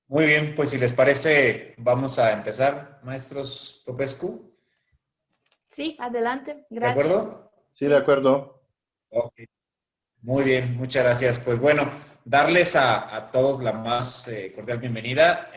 Muy bien, pues si les parece, vamos a empezar, maestros Popescu. Sí, adelante, ¿De gracias. acuerdo? Sí, de Sí, acuerdo. Ok. Muy bien, muchas gracias. Pues bueno, darles a todos la más cordial bienvenida,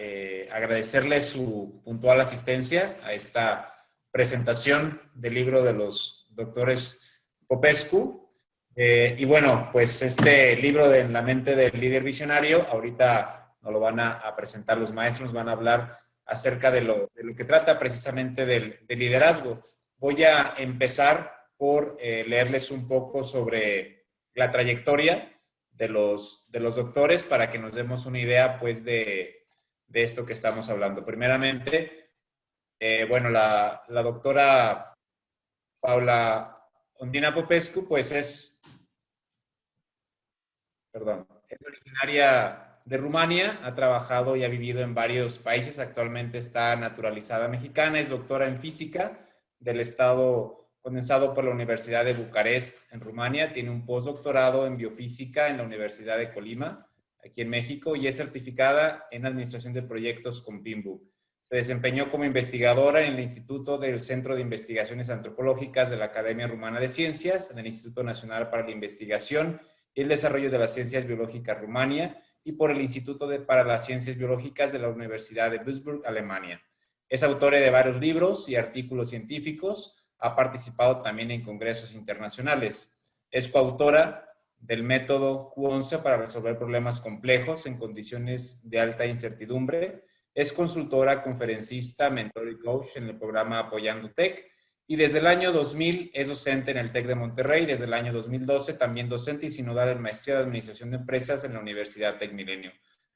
agradecerles su puntual asistencia a esta presentación del libro de los doctores Popescu. Y bueno, pues este libro de En la mente del líder visionario, ahorita nos lo van a presentar los maestros, nos van a hablar acerca de lo que trata precisamente del liderazgo. Voy a empezar por leerles un poco sobre la trayectoria de los doctores para que nos demos una idea pues de esto que estamos hablando. Primeramente, bueno, la doctora Paula Ondina Popescu pues es originaria de Rumania, ha trabajado y ha vivido en varios países, actualmente está naturalizada mexicana, es doctora en física del estado condensado por la Universidad de Bucarest en Rumania, tiene un postdoctorado en biofísica en la Universidad de Colima, aquí en México, y es certificada en administración de proyectos con PIMBU. Se desempeñó como investigadora en el Instituto del Centro de Investigaciones Antropológicas de la Academia Rumana de Ciencias, en el Instituto Nacional para la Investigación y el Desarrollo de las Ciencias Biológicas Rumania y por el Instituto para las Ciencias Biológicas de la Universidad de Würzburg, Alemania. Es autora de varios libros y artículos científicos, ha participado también en congresos internacionales. Es coautora del método Q11 para resolver problemas complejos en condiciones de alta incertidumbre. Es consultora, conferencista, mentor y coach en el programa Apoyando Tech y desde el año 2000 es docente en el TEC de Monterrey, desde el año 2012 también docente y sinodal en maestría de Administración de Empresas en la Universidad Tec Milenio.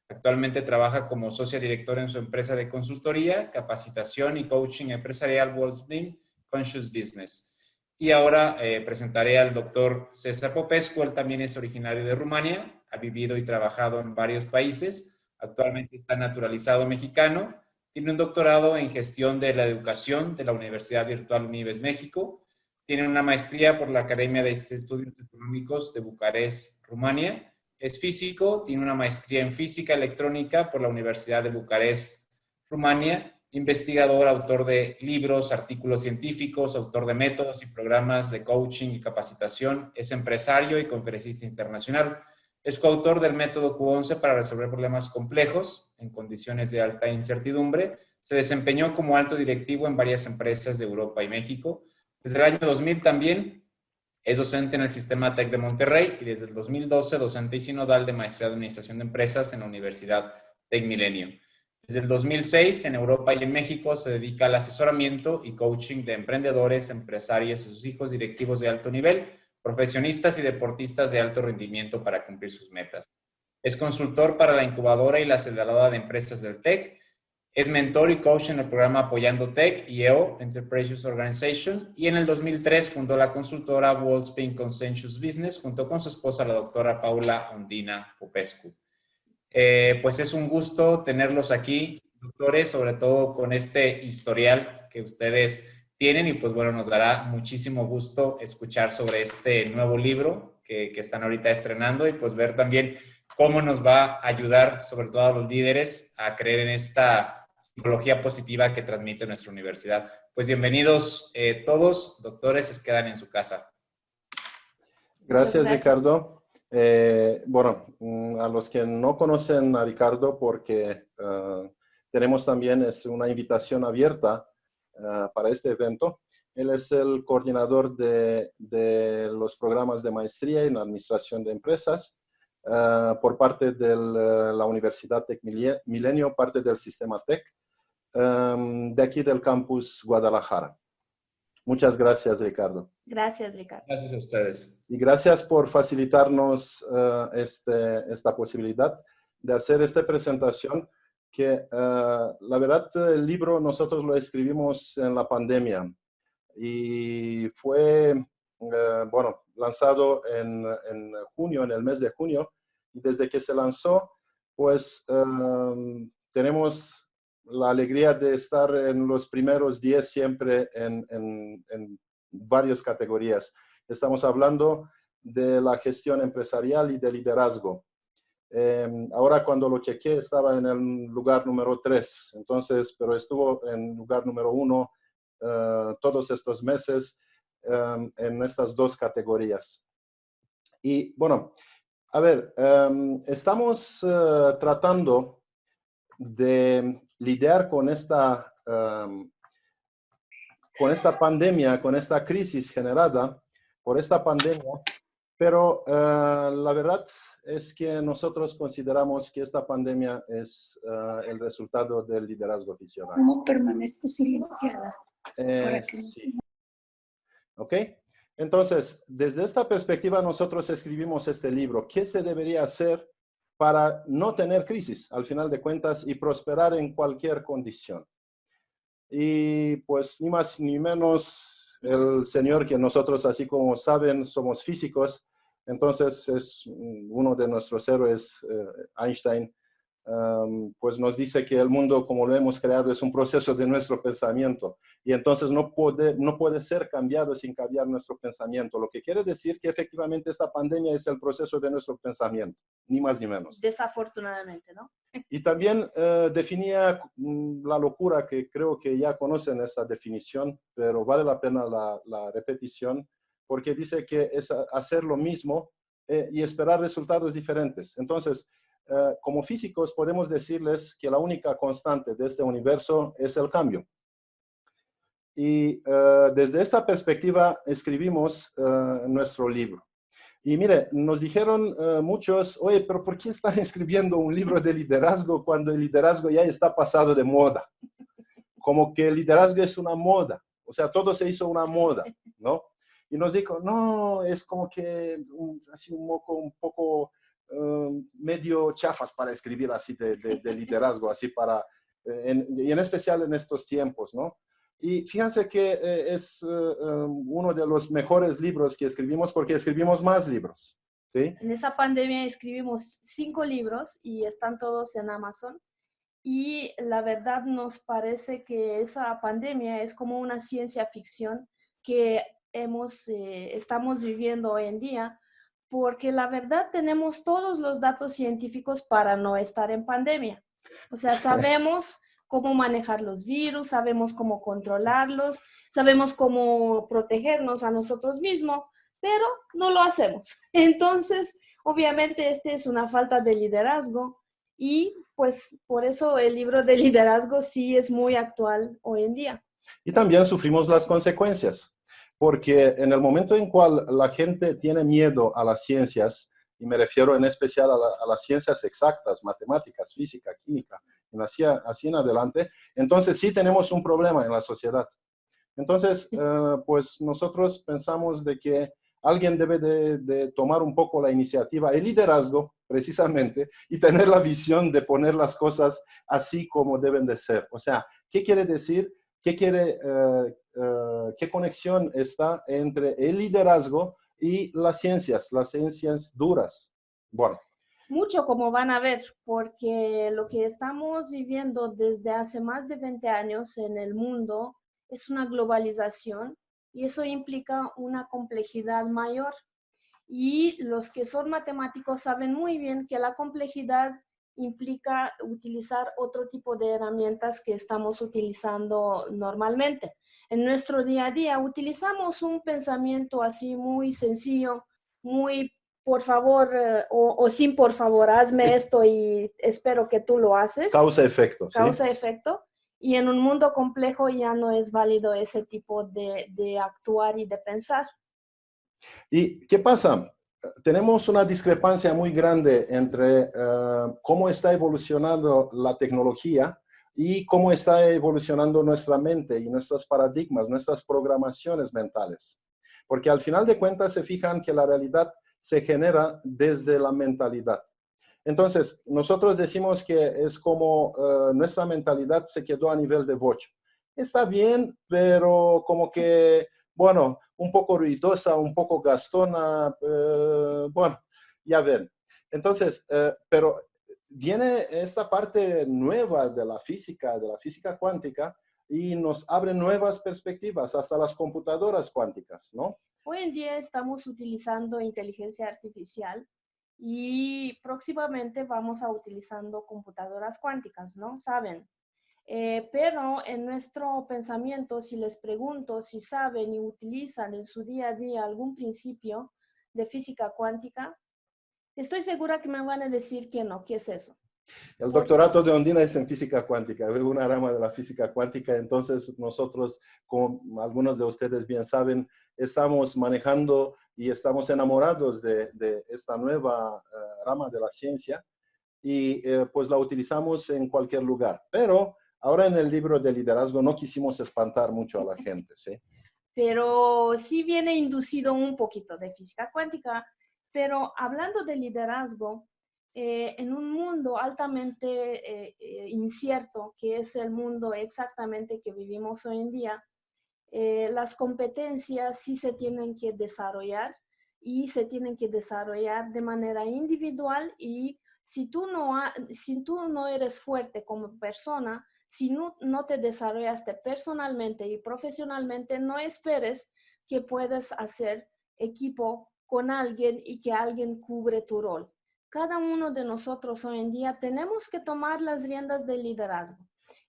Actualmente trabaja como socia directora en su empresa de consultoría, capacitación y coaching empresarial Wellspring Conscious Business. Y ahora presentaré al doctor César Popescu, él también es originario de Rumania, ha vivido y trabajado en varios países, actualmente está naturalizado mexicano, tiene un doctorado en gestión de la educación de la Universidad Virtual Unives México. Tiene una maestría por la Academia de Estudios Económicos de Bucarest, Rumania. Es físico, tiene una maestría en física electrónica por la Universidad de Bucarest, Rumania. Investigador, autor de libros, artículos científicos, autor de métodos y programas de coaching y capacitación. Es empresario y conferencista internacional. Es coautor del método Q11 para resolver problemas complejos en condiciones de alta incertidumbre. Se desempeñó como alto directivo en varias empresas de Europa y México. Desde el año 2000 también es docente en el Sistema TEC de Monterrey y desde el 2012 docente y sinodal de Maestría de Administración de Empresas en la Universidad TEC Milenio. Desde el 2006 en Europa y en México se dedica al asesoramiento y coaching de emprendedores, empresarios y sus hijos directivos de alto nivel, profesionistas y deportistas de alto rendimiento para cumplir sus metas. Es consultor para la incubadora y la aceleradora de empresas del TEC. Es mentor y coach en el programa Apoyando Tech y EO, Enterprise Organization. Y en el 2003 fundó la consultora Wellspring Conscious Business junto con su esposa, la doctora Paula Ondina Popescu. Pues es un gusto tenerlos aquí, doctores, sobre todo con este historial que ustedes tienen y pues bueno, nos dará muchísimo gusto escuchar sobre este nuevo libro que están ahorita estrenando y pues ver también cómo nos va a ayudar, sobre todo a los líderes, a creer en esta psicología positiva que transmite nuestra universidad. Pues bienvenidos todos, doctores, se quedan en su casa. muchas Gracias, gracias. Ricardo. Bueno, a los que no conocen a Ricardo, porque tenemos también una invitación abierta para este evento. Él es el coordinador de los programas de maestría en administración de empresas por parte de la Universidad Tec Milenio, parte del sistema TEC, de aquí del campus Guadalajara. Muchas gracias, Ricardo. Gracias, Ricardo. Gracias a ustedes. Y gracias por facilitarnos esta posibilidad de hacer esta presentación que la verdad el libro nosotros lo escribimos en la pandemia y fue bueno, lanzado en junio, en el mes de junio, y desde que se lanzó pues tenemos la alegría de estar en los primeros 10 siempre en varias categorías. Estamos hablando de la gestión empresarial y de liderazgo. Ahora cuando lo chequeé estaba en el lugar número 3, entonces, pero estuvo en lugar número 1 todos estos meses en estas dos categorías. Y bueno, a ver, estamos tratando de lidiar con esta pandemia, con esta crisis generada por esta pandemia, pero la verdad es que nosotros consideramos que esta pandemia es el resultado del liderazgo visionario. ¿Cómo permanezco silenciada? Sí. ¿Ok? Entonces, desde esta perspectiva nosotros escribimos este libro. ¿Qué se debería hacer para no tener crisis, al final de cuentas, y prosperar en cualquier condición? Y pues ni más ni menos el señor que nosotros, así como saben, somos físicos, entonces es uno de nuestros héroes, Einstein, pues nos dice que el mundo como lo hemos creado es un proceso de nuestro pensamiento y entonces no puede ser cambiado sin cambiar nuestro pensamiento, lo que quiere decir que efectivamente esta pandemia es el proceso de nuestro pensamiento, ni más ni menos. Desafortunadamente, ¿no? Y también definía la locura, que creo que ya conocen esta definición, pero vale la pena la repetición, porque dice que es hacer lo mismo y esperar resultados diferentes. Entonces, como físicos podemos decirles que la única constante de este universo es el cambio. Y desde esta perspectiva escribimos nuestro libro. Y mire, nos dijeron muchos, oye, pero ¿por qué están escribiendo un libro de liderazgo cuando el liderazgo ya está pasado de moda? Como que el liderazgo es una moda, o sea, todo se hizo una moda, ¿no? Y nos dijo, no, es como que así un poco medio chafas para escribir así de liderazgo, así para, y en especial en estos tiempos, ¿no? Y fíjense que es uno de los mejores libros que escribimos porque escribimos más libros, ¿sí? En esa pandemia escribimos 5 libros y están todos en Amazon. Y la verdad nos parece que esa pandemia es como una ciencia ficción que estamos viviendo hoy en día, porque la verdad tenemos todos los datos científicos para no estar en pandemia. O sea, sabemos cómo manejar los virus, sabemos cómo controlarlos, sabemos cómo protegernos a nosotros mismos, pero no lo hacemos. Entonces, obviamente, es una falta de liderazgo y pues por eso el libro de liderazgo sí es muy actual hoy en día. Y también sufrimos las consecuencias, porque en el momento en cual la gente tiene miedo a las ciencias, y me refiero en especial a las ciencias exactas, matemáticas, física, química, y así en adelante, entonces sí tenemos un problema en la sociedad. Entonces, pues nosotros pensamos de que alguien debe de tomar un poco la iniciativa, el liderazgo, precisamente, y tener la visión de poner las cosas así como deben de ser. O sea, ¿qué quiere decir? ¿Qué conexión está entre el liderazgo y las ciencias duras? Bueno. Mucho, como van a ver, porque lo que estamos viviendo desde hace más de 20 años en el mundo es una globalización y eso implica una complejidad mayor. Y los que son matemáticos saben muy bien que la complejidad implica utilizar otro tipo de herramientas que estamos utilizando normalmente. En nuestro día a día utilizamos un pensamiento así muy sencillo, muy por favor o sin por favor, hazme esto y espero que tú lo haces. Causa-efecto. Causa-efecto. Y en un mundo complejo ya no es válido ese tipo de actuar y de pensar. ¿Y qué pasa? Tenemos una discrepancia muy grande entre cómo está evolucionando la tecnología y cómo está evolucionando nuestra mente y nuestros paradigmas, nuestras programaciones mentales. Porque al final de cuentas se fijan que la realidad se genera desde la mentalidad. Entonces, nosotros decimos que es como nuestra mentalidad se quedó a nivel de bocho. Está bien, pero como que, bueno, un poco ruidosa, un poco gastona, bueno, ya ven. Entonces, pero viene esta parte nueva de la física cuántica, y nos abre nuevas perspectivas, hasta las computadoras cuánticas, ¿no? Hoy en día estamos utilizando inteligencia artificial y próximamente vamos a utilizando computadoras cuánticas, ¿no? Saben. Pero en nuestro pensamiento, si les pregunto si saben y utilizan en su día a día algún principio de física cuántica, estoy segura que me van a decir que no. ¿Qué es eso? El doctorado de Ondina es en física cuántica, es una rama de la física cuántica. Entonces nosotros, como algunos de ustedes bien saben, estamos manejando y estamos enamorados de esta nueva rama de la ciencia y pues la utilizamos en cualquier lugar. Pero ahora en el libro de liderazgo no quisimos espantar mucho a la gente, ¿sí? Pero sí viene inducido un poquito de física cuántica. Pero hablando de liderazgo, en un mundo altamente incierto, que es el mundo exactamente que vivimos hoy en día, las competencias sí se tienen que desarrollar y se tienen que desarrollar de manera individual y si tú no eres fuerte como persona, si no te desarrollaste personalmente y profesionalmente, no esperes que puedas hacer equipo con alguien y que alguien cubre tu rol. Cada uno de nosotros hoy en día tenemos que tomar las riendas del liderazgo.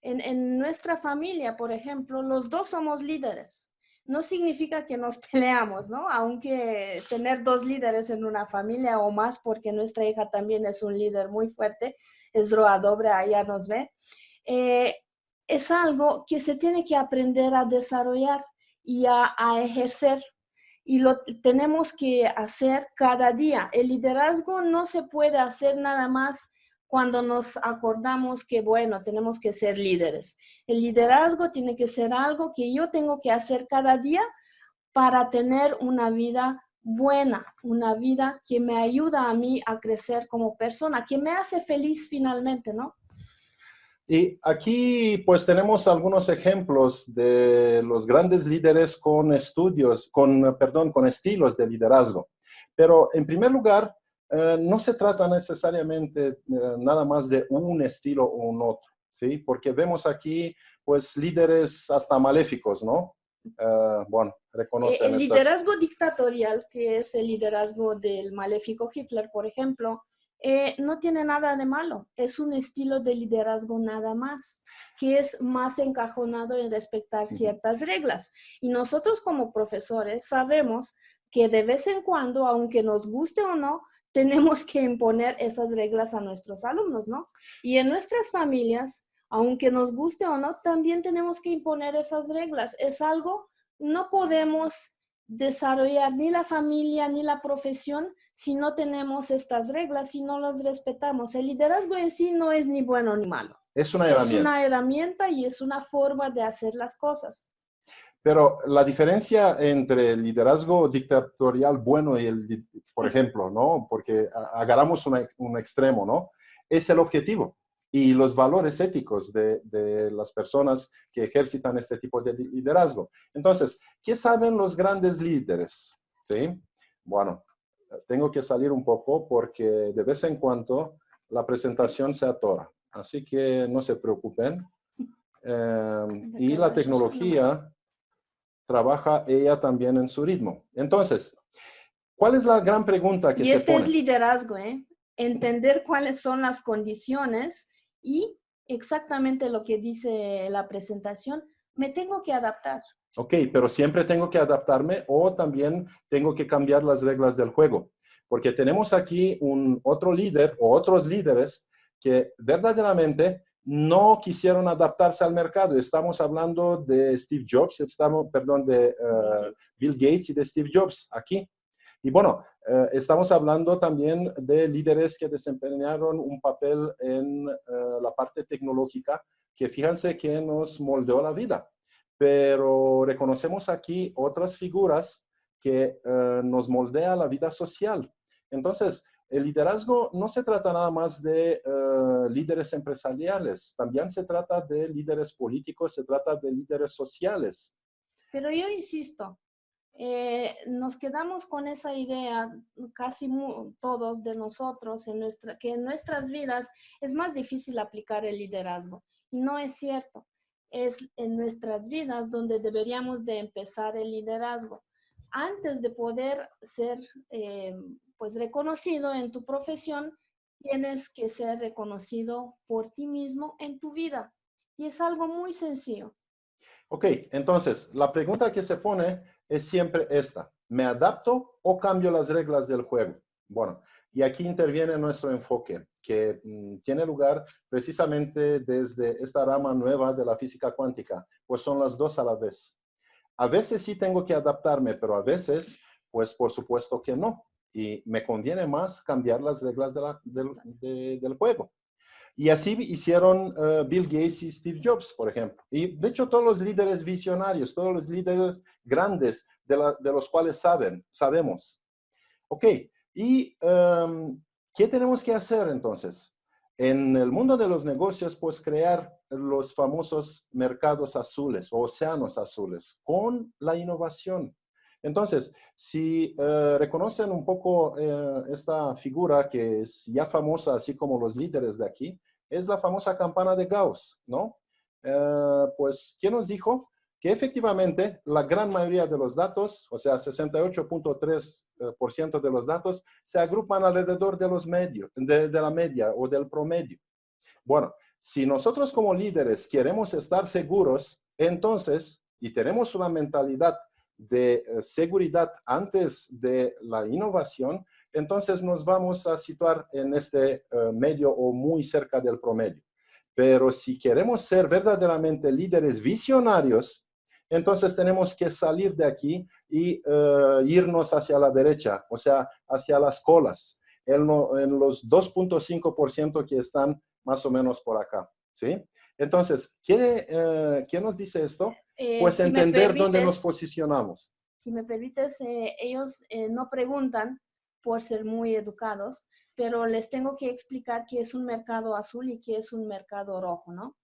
En nuestra familia, por ejemplo, los dos somos líderes. No significa que nos peleamos, ¿no? Aunque tener dos líderes en una familia o más, porque nuestra hija también es un líder muy fuerte, es Roadobre, allá nos ve, eh, es algo que se tiene que aprender a desarrollar y a ejercer. Y lo tenemos que hacer cada día. El liderazgo no se puede hacer nada más cuando nos acordamos que, bueno, tenemos que ser líderes. El liderazgo tiene que ser algo que yo tengo que hacer cada día para tener una vida buena, una vida que me ayuda a mí a crecer como persona, que me hace feliz finalmente, ¿no? Y aquí pues tenemos algunos ejemplos de los grandes líderes con estudios, con estilos de liderazgo. Pero en primer lugar, no se trata necesariamente nada más de un estilo o un otro, ¿sí? Porque vemos aquí pues líderes hasta maléficos, ¿no? Bueno, reconocen El estas. liderazgo dictatorial, que es el liderazgo del maléfico Hitler, por ejemplo, no tiene nada de malo. Es un estilo de liderazgo nada más, que es más encajonado en respetar ciertas reglas. Y nosotros como profesores sabemos que de vez en cuando, aunque nos guste o no, tenemos que imponer esas reglas a nuestros alumnos, ¿no? Y en nuestras familias, aunque nos guste o no, también tenemos que imponer esas reglas. Es algo, no podemos desarrollar ni la familia ni la profesión si no tenemos estas reglas, si no las respetamos. El liderazgo en sí no es ni bueno ni malo. Es una Es herramienta. una herramienta y es una forma de hacer las cosas. Pero la diferencia entre el liderazgo dictatorial bueno y por ejemplo, ¿no? Porque agarramos un extremo, ¿no? Es el objetivo y los valores éticos de las personas que ejercitan este tipo de liderazgo. Entonces, ¿qué saben los grandes líderes? ¿Sí? Bueno, tengo que salir un poco porque de vez en cuando la presentación se atora. Así que no se preocupen. Y la tecnología trabaja ella también en su ritmo. Entonces, ¿cuál es la gran pregunta que Y se este es pone? liderazgo, ¿eh? Entender cuáles son las condiciones y exactamente lo que dice la presentación, me tengo que adaptar. Ok, pero siempre tengo que adaptarme o también tengo que cambiar las reglas del juego. Porque tenemos aquí otro líder o otros líderes que verdaderamente no quisieron adaptarse al mercado. Estamos hablando de Steve Jobs, perdón, de Bill Gates y de Steve Jobs aquí. Y bueno, estamos hablando también de líderes que desempeñaron un papel en la parte tecnológica que fíjense que nos moldeó la vida. Pero reconocemos aquí otras figuras que nos moldea la vida social. Entonces, el liderazgo no se trata nada más de líderes empresariales, también se trata de líderes políticos, se trata de líderes sociales. Pero yo insisto, nos quedamos con esa idea, casi todos de nosotros, que en nuestras vidas es más difícil aplicar el liderazgo. Y no es cierto. Es en nuestras vidas donde deberíamos de empezar el liderazgo. Antes de poder ser pues reconocido en tu profesión, tienes que ser reconocido por ti mismo en tu vida. Y es algo muy sencillo. Ok, entonces, la pregunta que se pone es siempre esta. ¿Me adapto o cambio las reglas del juego? Bueno, y aquí interviene nuestro enfoque, que tiene lugar precisamente desde esta rama nueva de la física cuántica, pues son las dos a la vez. A veces sí tengo que adaptarme, pero a veces, pues por supuesto que no. Y me conviene más cambiar las reglas del juego. Y así hicieron Bill Gates y Steve Jobs, por ejemplo. Y de hecho todos los líderes visionarios, todos los líderes grandes de los cuales sabemos. Ok, y ¿qué tenemos que hacer entonces? En el mundo de los negocios, pues crear los famosos mercados azules o océanos azules con la innovación. Entonces, si reconocen un poco esta figura que es ya famosa, así como los líderes de aquí, es la famosa campana de Gauss, ¿no? Pues, ¿quién nos dijo? Que efectivamente la gran mayoría de los datos, o sea, 68.3% de los datos, se agrupan alrededor de los medios, de la media o del promedio. Bueno, si nosotros como líderes queremos estar seguros, entonces, y tenemos una mentalidad de seguridad antes de la innovación, entonces nos vamos a situar en este medio o muy cerca del promedio. Pero si queremos ser verdaderamente líderes visionarios, entonces tenemos que salir de aquí y irnos hacia la derecha, o sea, hacia las colas, en los 2.5% que están más o menos por acá, ¿sí? Entonces, ¿qué nos dice esto? Pues Si me entender dónde nos permites, posicionamos. Si me permites, ellos no preguntan por ser muy educados, pero les tengo que explicar qué es un mercado azul y qué es un mercado rojo, ¿no?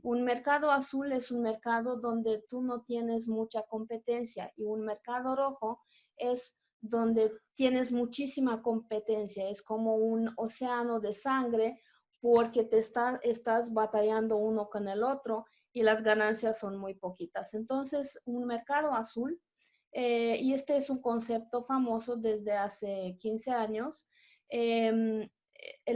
Un mercado azul es un mercado donde tú no tienes mucha competencia y un mercado rojo es donde tienes muchísima competencia. Es como un océano de sangre porque estás batallando uno con el otro y las ganancias son muy poquitas. Entonces, un mercado azul, y este es un concepto famoso desde hace 15 años, el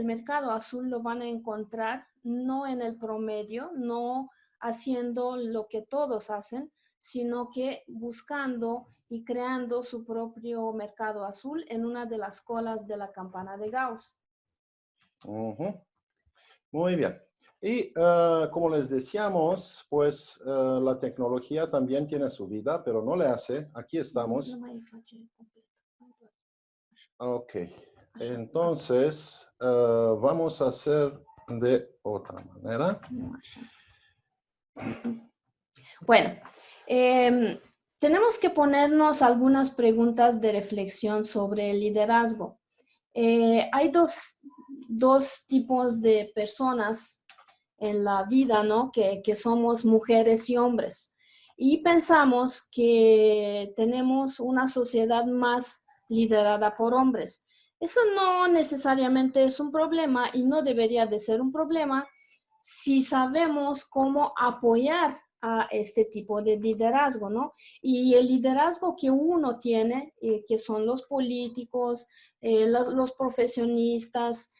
mercado azul lo van a encontrar no en el promedio, no haciendo lo que todos hacen, sino que buscando y creando su propio mercado azul en una de las colas de la campana de Gauss. Muy bien. Y como les decíamos, pues la tecnología también tiene su vida, pero no le hace. Aquí estamos. Ok. Entonces, vamos a hacer de otra manera. Bueno, tenemos que ponernos algunas preguntas de reflexión sobre el liderazgo. Hay dos tipos de personas en la vida, ¿no? Que somos mujeres y hombres. Y pensamos que tenemos una sociedad más liderada por hombres. Eso no necesariamente es un problema y no debería de ser un problema si sabemos cómo apoyar a este tipo de liderazgo, ¿no? Y el liderazgo que uno tiene, que son los políticos, los profesionistas,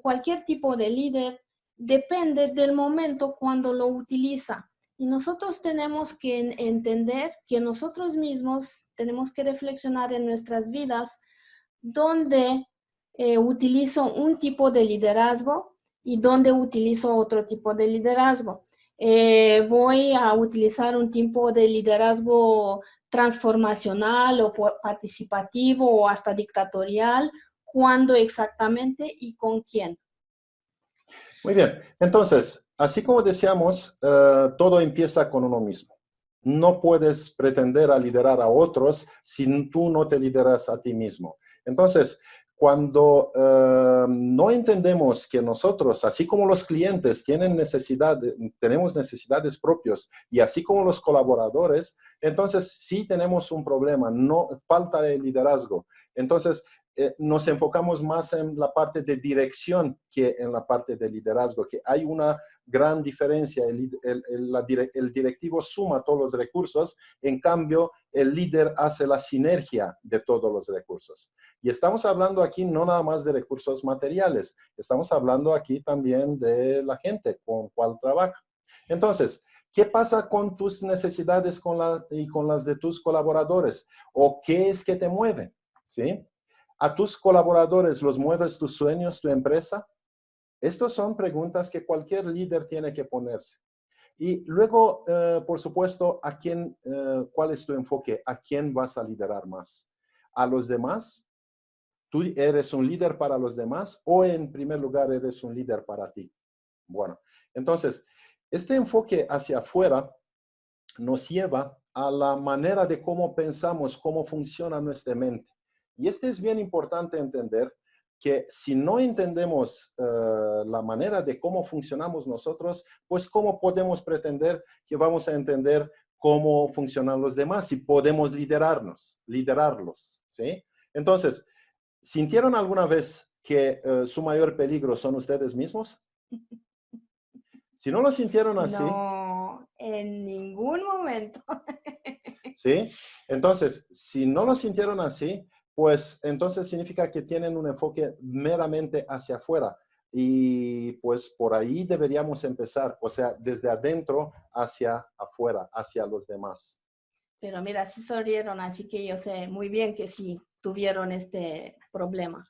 cualquier tipo de líder, depende del momento cuando lo utiliza. Y nosotros tenemos que entender que nosotros mismos tenemos que reflexionar en nuestras vidas dónde utilizo un tipo de liderazgo y dónde utilizo otro tipo de liderazgo. Voy a utilizar un tipo de liderazgo transformacional o participativo o hasta dictatorial, ¿cuándo exactamente y con quién? Muy bien. Entonces, así como decíamos, todo empieza con uno mismo. No puedes pretender a liderar a otros si tú no te lideras a ti mismo. Entonces, cuando no entendemos que nosotros, así como los clientes tenemos necesidades propias y así como los colaboradores, entonces sí tenemos un problema, no falta de liderazgo. Entonces, nos enfocamos más en la parte de dirección que en la parte de liderazgo, que hay una gran diferencia. El directivo suma todos los recursos, en cambio, el líder hace la sinergia de todos los recursos. Y estamos hablando aquí no nada más de recursos materiales, estamos hablando aquí también de la gente con cual trabaja. Entonces, ¿qué pasa con tus necesidades y con las de tus colaboradores? ¿O qué es que te mueven? ¿Sí? ¿A tus colaboradores los mueves tus sueños, tu empresa? Estas son preguntas que cualquier líder tiene que ponerse. Y luego, por supuesto, ¿cuál es tu enfoque? ¿A quién vas a liderar más? ¿A los demás? ¿Tú eres un líder para los demás o en primer lugar eres un líder para ti? Bueno, entonces, este enfoque hacia afuera nos lleva a la manera de cómo pensamos, cómo funciona nuestra mente. Y es bien importante entender que si no entendemos la manera de cómo funcionamos nosotros, pues cómo podemos pretender que vamos a entender cómo funcionan los demás y podemos liderarlos, ¿sí? Entonces, ¿sintieron alguna vez que su mayor peligro son ustedes mismos? Si no lo sintieron así... No, en ningún momento. ¿Sí? Entonces, si no lo sintieron así, pues entonces significa que tienen un enfoque meramente hacia afuera. Y pues por ahí deberíamos empezar, o sea, desde adentro hacia afuera, hacia los demás. Pero mira, sí sonrieron, así que yo sé muy bien que sí tuvieron este problema.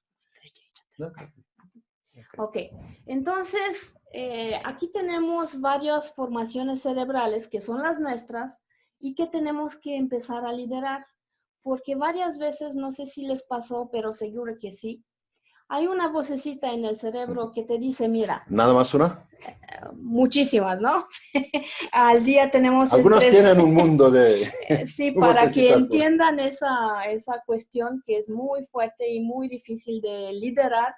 Ok, entonces aquí tenemos varias formaciones cerebrales que son las nuestras y que tenemos que empezar a liderar, porque varias veces, no sé si les pasó, pero seguro que sí, hay una vocecita en el cerebro que te dice, mira. ¿Nada más una? Muchísimas, ¿no? Al día tenemos... Algunos tienen un mundo de... Sí, para que entiendan esa cuestión que es muy fuerte y muy difícil de liderar,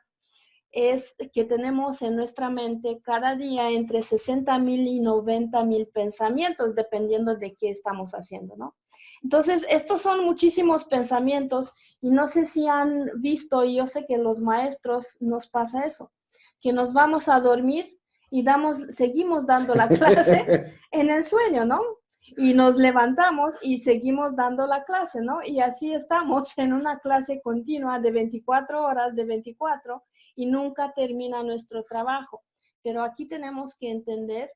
es que tenemos en nuestra mente cada día entre 60,000 y 90,000 pensamientos, dependiendo de qué estamos haciendo, ¿no? Entonces, estos son muchísimos pensamientos y no sé si han visto, y yo sé que los maestros nos pasa eso, que nos vamos a dormir y seguimos dando la clase en el sueño, ¿no? Y nos levantamos y seguimos dando la clase, ¿no? Y así estamos en una clase continua de 24 horas, de 24, y nunca termina nuestro trabajo. Pero aquí tenemos que entender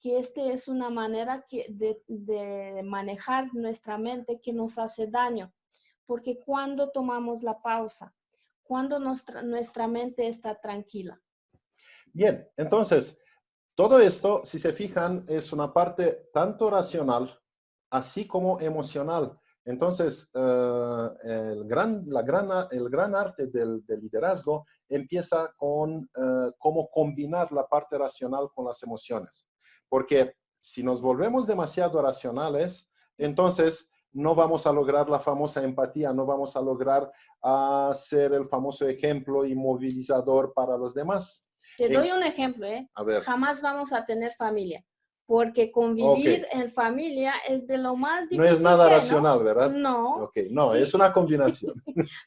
que es una manera de manejar nuestra mente que nos hace daño. Porque cuando tomamos la pausa, cuando nuestra mente está tranquila. Bien, entonces, todo esto, si se fijan, es una parte tanto racional, así como emocional. Entonces, el gran arte del liderazgo empieza con cómo combinar la parte racional con las emociones. Porque si nos volvemos demasiado racionales, entonces no vamos a lograr la famosa empatía, no vamos a lograr ser el famoso ejemplo y movilizador para los demás. Te doy un ejemplo, ¿eh? A ver. Jamás vamos a tener familia, porque convivir en familia es de lo más difícil. No es nada racional, ¿verdad? No. Okay. No, es una combinación.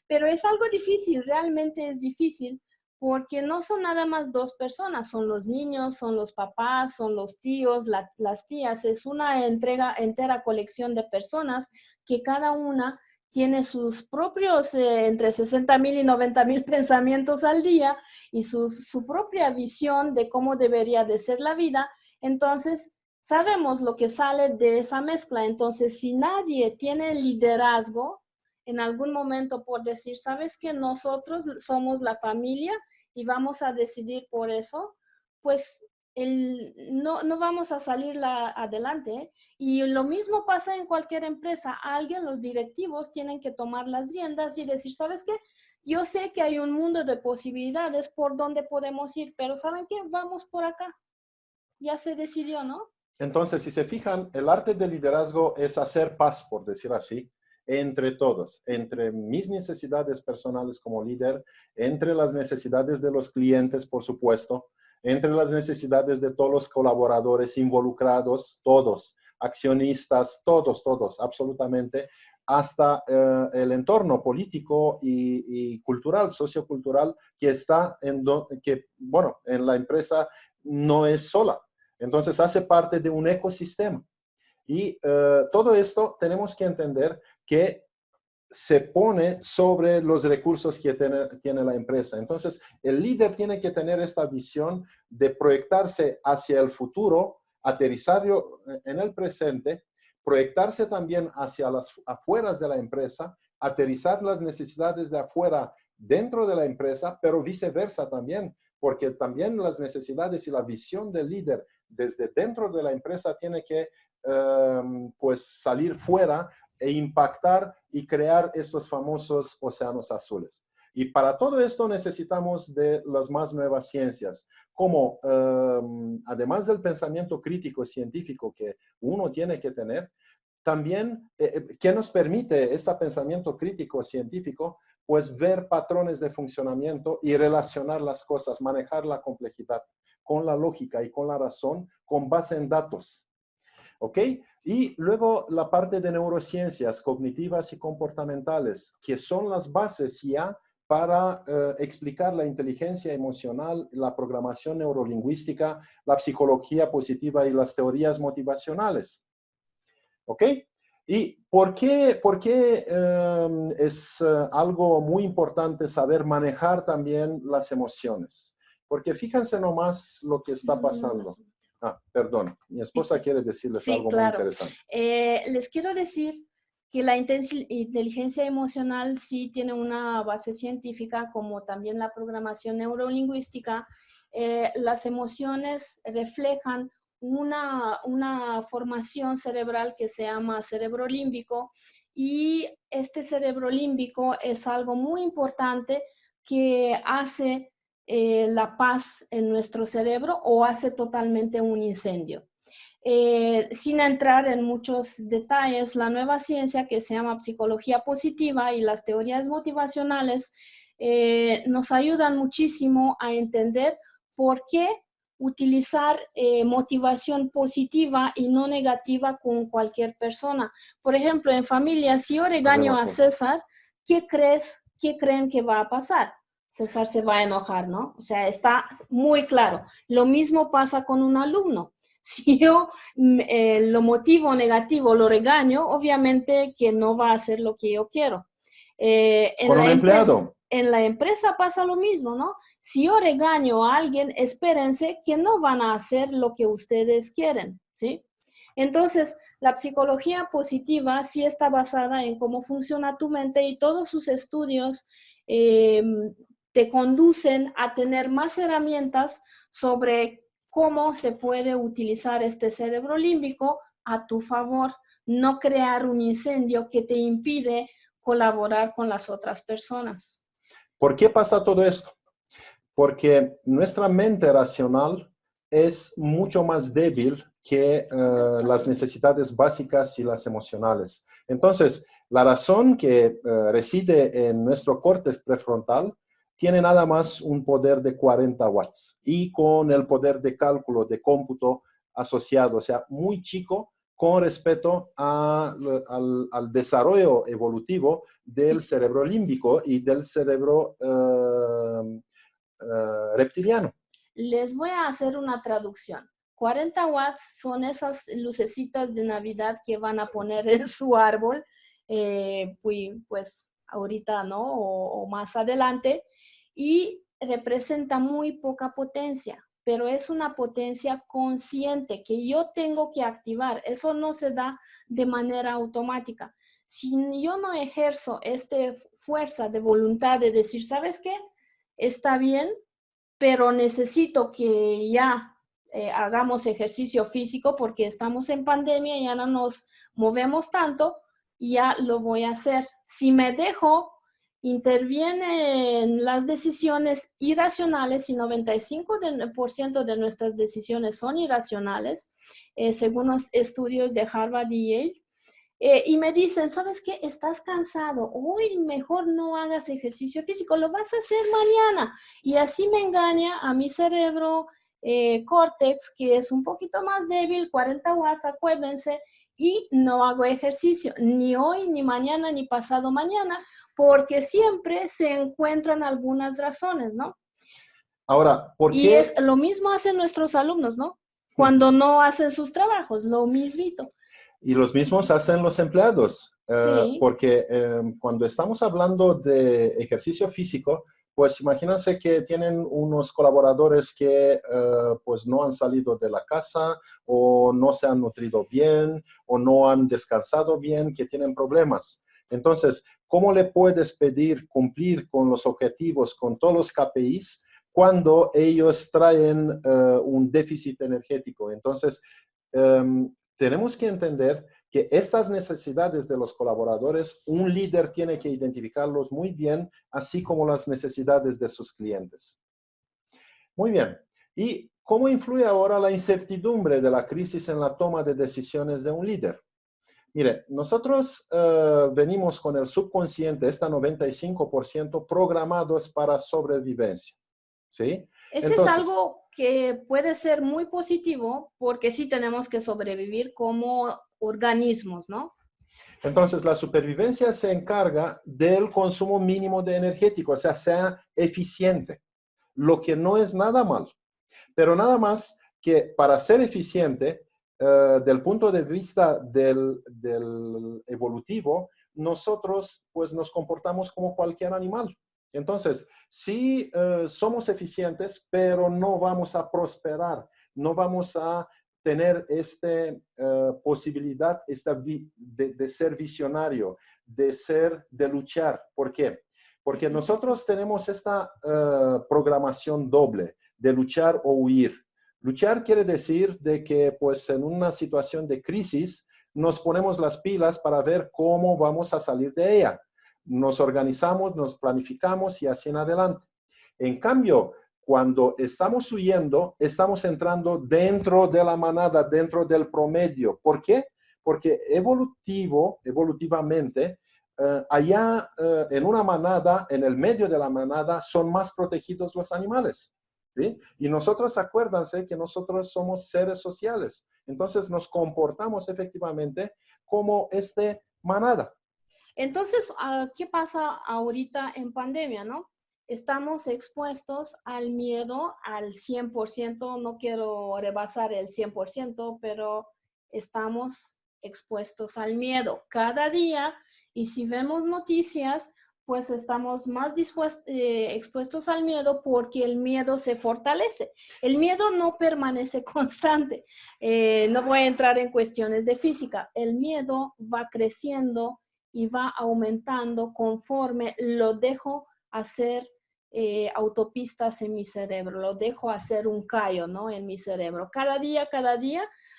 Pero es algo difícil, realmente es difícil, porque no son nada más dos personas, son los niños, son los papás, son los tíos, las tías, es una entera colección de personas que cada una tiene sus propios entre 60,000 y 90,000 pensamientos al día y su propia visión de cómo debería de ser la vida. Entonces, sabemos lo que sale de esa mezcla. Entonces, si nadie tiene liderazgo, en algún momento por decir, ¿sabes que nosotros somos la familia y vamos a decidir por eso? Pues no vamos a salir adelante, ¿eh? Y lo mismo pasa en cualquier empresa. Los directivos tienen que tomar las riendas y decir, ¿sabes qué? Yo sé que hay un mundo de posibilidades por donde podemos ir, pero ¿saben qué? Vamos por acá. Ya se decidió, ¿no? Entonces, si se fijan, el arte del liderazgo es hacer paz, por decir así, entre todos, entre mis necesidades personales como líder, entre las necesidades de los clientes, por supuesto, entre las necesidades de todos los colaboradores involucrados, todos, accionistas, todos, absolutamente, hasta el entorno político y cultural, sociocultural que está en la empresa no es sola. Entonces hace parte de un ecosistema. Y todo esto tenemos que entender que se pone sobre los recursos que tiene la empresa. Entonces, el líder tiene que tener esta visión de proyectarse hacia el futuro, aterrizarlo en el presente, proyectarse también hacia las afueras de la empresa, aterrizar las necesidades de afuera dentro de la empresa, pero viceversa también, porque también las necesidades y la visión del líder desde dentro de la empresa tiene que pues salir fuera e impactar y crear estos famosos océanos azules. Y para todo esto necesitamos de las más nuevas ciencias, como además del pensamiento crítico científico que uno tiene que tener, también ¿qué nos permite este pensamiento crítico científico? Pues ver patrones de funcionamiento y relacionar las cosas, manejar la complejidad con la lógica y con la razón, con base en datos. ¿Ok? Y luego la parte de neurociencias cognitivas y comportamentales, que son las bases ya para explicar la inteligencia emocional, la programación neurolingüística, la psicología positiva y las teorías motivacionales. ¿Ok? ¿Y por qué es algo muy importante saber manejar también las emociones? Porque fíjense nomás lo que está pasando. Perdón, mi esposa quiere decirles algo muy interesante. Les quiero decir que la inteligencia emocional sí tiene una base científica, como también la programación neurolingüística. Las emociones reflejan una formación cerebral que se llama cerebro límbico, y este cerebro límbico es algo muy importante que hace la paz en nuestro cerebro o hace totalmente un incendio. Sin entrar en muchos detalles, la nueva ciencia que se llama psicología positiva y las teorías motivacionales nos ayudan muchísimo a entender por qué utilizar motivación positiva y no negativa con cualquier persona. Por ejemplo, en familia, si yo regaño a César, ¿qué creen que va a pasar? César se va a enojar, ¿no? O sea, está muy claro. Lo mismo pasa con un alumno. Si yo lo motivo negativo, lo regaño, obviamente que no va a hacer lo que yo quiero. Con un empleado. En la empresa pasa lo mismo, ¿no? Si yo regaño a alguien, espérense que no van a hacer lo que ustedes quieren, ¿sí? Entonces, la psicología positiva sí está basada en cómo funciona tu mente, y todos sus estudios te conducen a tener más herramientas sobre cómo se puede utilizar este cerebro límbico a tu favor, no crear un incendio que te impide colaborar con las otras personas. ¿Por qué pasa todo esto? Porque nuestra mente racional es mucho más débil que las necesidades básicas y las emocionales. Entonces, la razón que reside en nuestro córtex prefrontal tiene nada más un poder de 40 watts y con el poder de cálculo, de cómputo asociado, o sea, muy chico con respecto al desarrollo evolutivo del cerebro límbico y del cerebro reptiliano. Les voy a hacer una traducción. 40 watts son esas lucecitas de Navidad que van a poner en su árbol, pues ahorita, ¿no? O más adelante, y representa muy poca potencia, pero es una potencia consciente que yo tengo que activar. Eso no se da de manera automática. Si yo no ejerzo esta fuerza de voluntad de decir, ¿sabes qué? Está bien, pero necesito que ya hagamos ejercicio físico porque estamos en pandemia, ya no nos movemos tanto, y ya lo voy a hacer. Si me dejo, intervienen las decisiones irracionales, y 95% de nuestras decisiones son irracionales, según los estudios de Harvard y Yale. Y me dicen, ¿sabes qué? Estás cansado, hoy mejor no hagas ejercicio físico, lo vas a hacer mañana. Y así me engaña a mi cerebro córtex, que es un poquito más débil, 40 watts, acuérdense, y no hago ejercicio, ni hoy, ni mañana, ni pasado mañana, porque siempre se encuentran algunas razones, ¿no? Ahora, ¿por Y qué? lo mismo hacen nuestros alumnos, ¿no? Cuando no hacen sus trabajos, lo mismito. Y los mismos hacen los empleados, Sí, porque cuando estamos hablando de ejercicio físico, pues imagínense que tienen unos colaboradores que pues no han salido de la casa o no se han nutrido bien o no han descansado bien, que tienen problemas. Entonces, ¿cómo le puedes pedir cumplir con los objetivos, con todos los KPIs, cuando ellos traen un déficit energético? Entonces, tenemos que entender que estas necesidades de los colaboradores, un líder tiene que identificarlos muy bien, así como las necesidades de sus clientes. Muy bien. ¿Y cómo influye ahora la incertidumbre de la crisis en la toma de decisiones de un líder? Mire, nosotros venimos con el subconsciente, está 95% programados para sobrevivencia. ¿Sí? ese es Entonces, algo que puede ser muy positivo porque sí tenemos que sobrevivir como organismos, ¿no? Entonces, la supervivencia se encarga del consumo mínimo de energético, o sea eficiente, lo que no es nada mal. Pero nada más que para ser eficiente, del punto de vista del evolutivo, nosotros pues nos comportamos como cualquier animal. Entonces, sí somos eficientes, pero no vamos a prosperar, no vamos a tener esta posibilidad de ser visionario, de luchar. ¿Por qué? Porque nosotros tenemos esta programación doble de luchar o huir. Luchar quiere decir de que pues en una situación de crisis nos ponemos las pilas para ver cómo vamos a salir de ella. Nos organizamos, nos planificamos y así en adelante. En cambio, cuando estamos huyendo, estamos entrando dentro de la manada, dentro del promedio. ¿Por qué? Porque evolutivamente, allá en una manada, en el medio de la manada, son más protegidos los animales. ¿Sí? Y nosotros, acuérdense que nosotros somos seres sociales. Entonces nos comportamos efectivamente como manada. Entonces, ¿qué pasa ahorita en pandemia, no? Estamos expuestos al miedo al 100%, no quiero rebasar el 100%, pero estamos expuestos al miedo cada día y si vemos noticias, pues estamos más expuestos al miedo porque el miedo se fortalece. El miedo no permanece constante. No voy a entrar en cuestiones de física. El miedo va creciendo y va aumentando conforme lo dejo hacer autopistas en mi cerebro, lo dejo hacer un callo, ¿no? En mi cerebro. Cada día,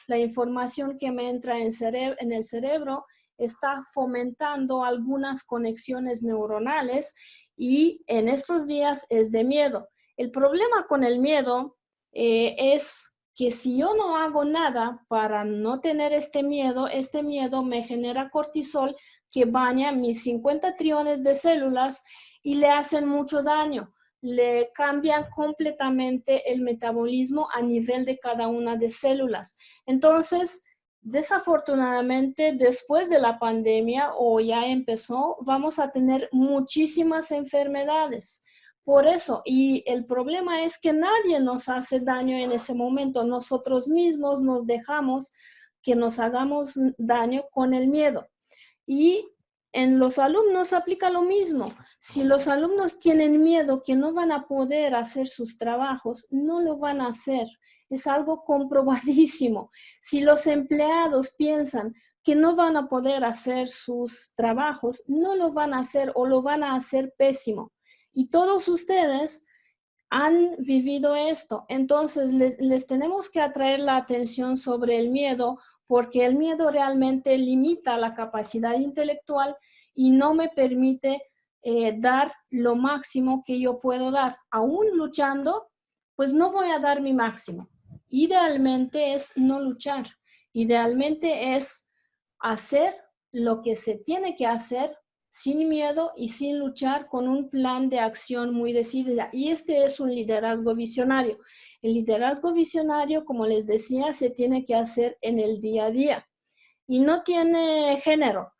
la información que me entra en el cerebro está fomentando algunas conexiones neuronales y en estos días es de miedo. El problema con el miedo es que si yo no hago nada para no tener este miedo me genera cortisol que baña mis 50 trillones de células y le hacen mucho daño. Le cambian completamente el metabolismo a nivel de cada una de células. Entonces, desafortunadamente, después de la pandemia o ya empezó, vamos a tener muchísimas enfermedades. Por eso, y el problema es que nadie nos hace daño en ese momento. Nosotros mismos nos dejamos que nos hagamos daño con el miedo. Y en los alumnos aplica lo mismo. Si los alumnos tienen miedo que no van a poder hacer sus trabajos, no lo van a hacer. Es algo comprobadísimo. Si los empleados piensan que no van a poder hacer sus trabajos, no lo van a hacer o lo van a hacer pésimo. Y todos ustedes han vivido esto. Entonces, les tenemos que atraer la atención sobre el miedo porque el miedo realmente limita la capacidad intelectual y no me permite dar lo máximo que yo puedo dar. Aún luchando, pues no voy a dar mi máximo. Idealmente es no luchar. Idealmente es hacer lo que se tiene que hacer sin miedo y sin luchar con un plan de acción muy decidida. Y este es un liderazgo visionario. El liderazgo visionario, como les decía, se tiene que hacer en el día a día. y no tiene género.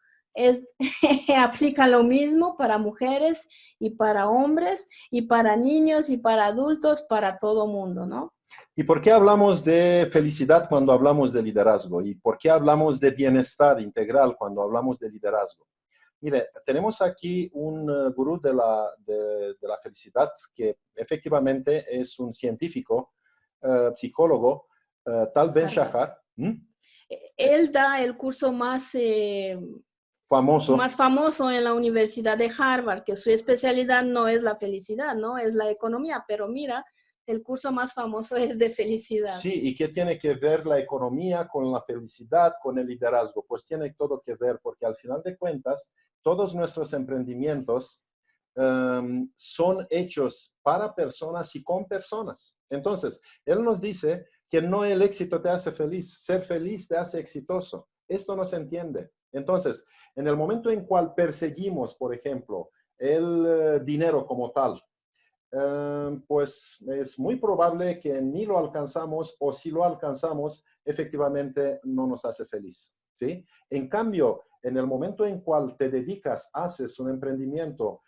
Aplica lo mismo para mujeres y para hombres y para niños y para adultos, para todo mundo, ¿no? ¿Y por qué hablamos de felicidad cuando hablamos de liderazgo? ¿Y por qué hablamos de bienestar integral cuando hablamos de liderazgo? Mire, tenemos aquí un gurú de la felicidad que efectivamente es un científico, psicólogo, Tal Ben-Shahar. Él da el curso más famoso en la Universidad de Harvard, que su especialidad no es la felicidad, ¿no? Es la economía, pero mira, el curso más famoso es de felicidad. Sí, ¿y qué tiene que ver la economía con la felicidad, con el liderazgo? Pues tiene todo que ver, porque al final de cuentas, todos nuestros emprendimientos son hechos para personas y con personas. Entonces, él nos dice que no el éxito te hace feliz, ser feliz te hace exitoso. Esto no se entiende. Entonces, en el momento en cual perseguimos, por ejemplo, el dinero como tal, pues es muy probable que ni lo alcanzamos, o si lo alcanzamos, efectivamente no nos hace feliz, ¿sí? En cambio, en el momento en cual te dedicas, haces un emprendimiento,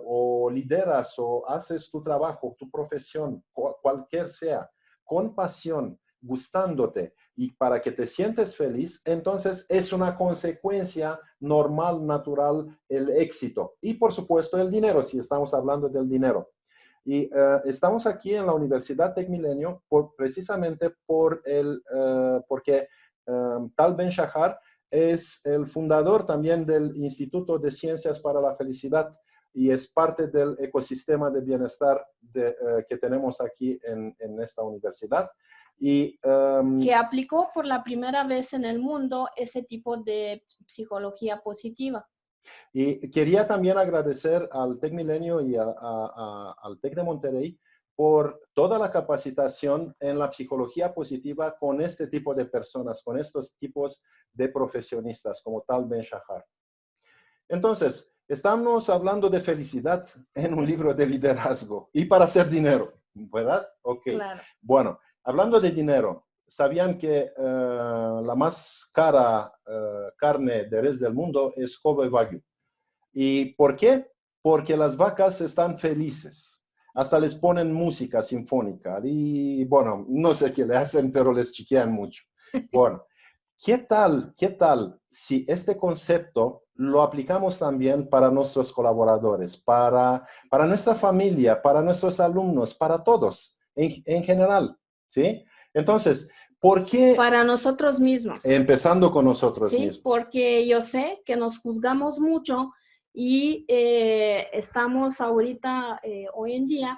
o lideras o haces tu trabajo, tu profesión, cualquier sea, con pasión, gustándote y para que te sientes feliz, entonces es una consecuencia normal, natural, el éxito. Y por supuesto el dinero, si estamos hablando del dinero. Y estamos aquí en la Universidad TecMilenio precisamente porque Tal Ben-Shahar es el fundador también del Instituto de Ciencias para la Felicidad y es parte del ecosistema de bienestar que tenemos aquí en esta universidad. Y, que aplicó por la primera vez en el mundo ese tipo de psicología positiva. Y quería también agradecer al TecMilenio y al Tec de Monterrey por toda la capacitación en la psicología positiva con este tipo de personas, con estos tipos de profesionistas, como Tal Ben-Shahar. Entonces, estamos hablando de felicidad en un libro de liderazgo y para hacer dinero, ¿verdad? Ok. Claro. Bueno, hablando de dinero, ¿sabían que la más cara carne de res del mundo es Kobe Wagyu? ¿Y por qué? Porque las vacas están felices. Hasta les ponen música sinfónica y, bueno, no sé qué le hacen, pero les chiquean mucho. Bueno, ¿qué tal si este concepto lo aplicamos también para nuestros colaboradores, para nuestra familia, para nuestros alumnos, para todos en general? ¿Sí? Entonces, ¿por qué? Para nosotros mismos. Empezando con nosotros mismos. Sí, porque yo sé que nos juzgamos mucho y estamos ahorita, hoy en día,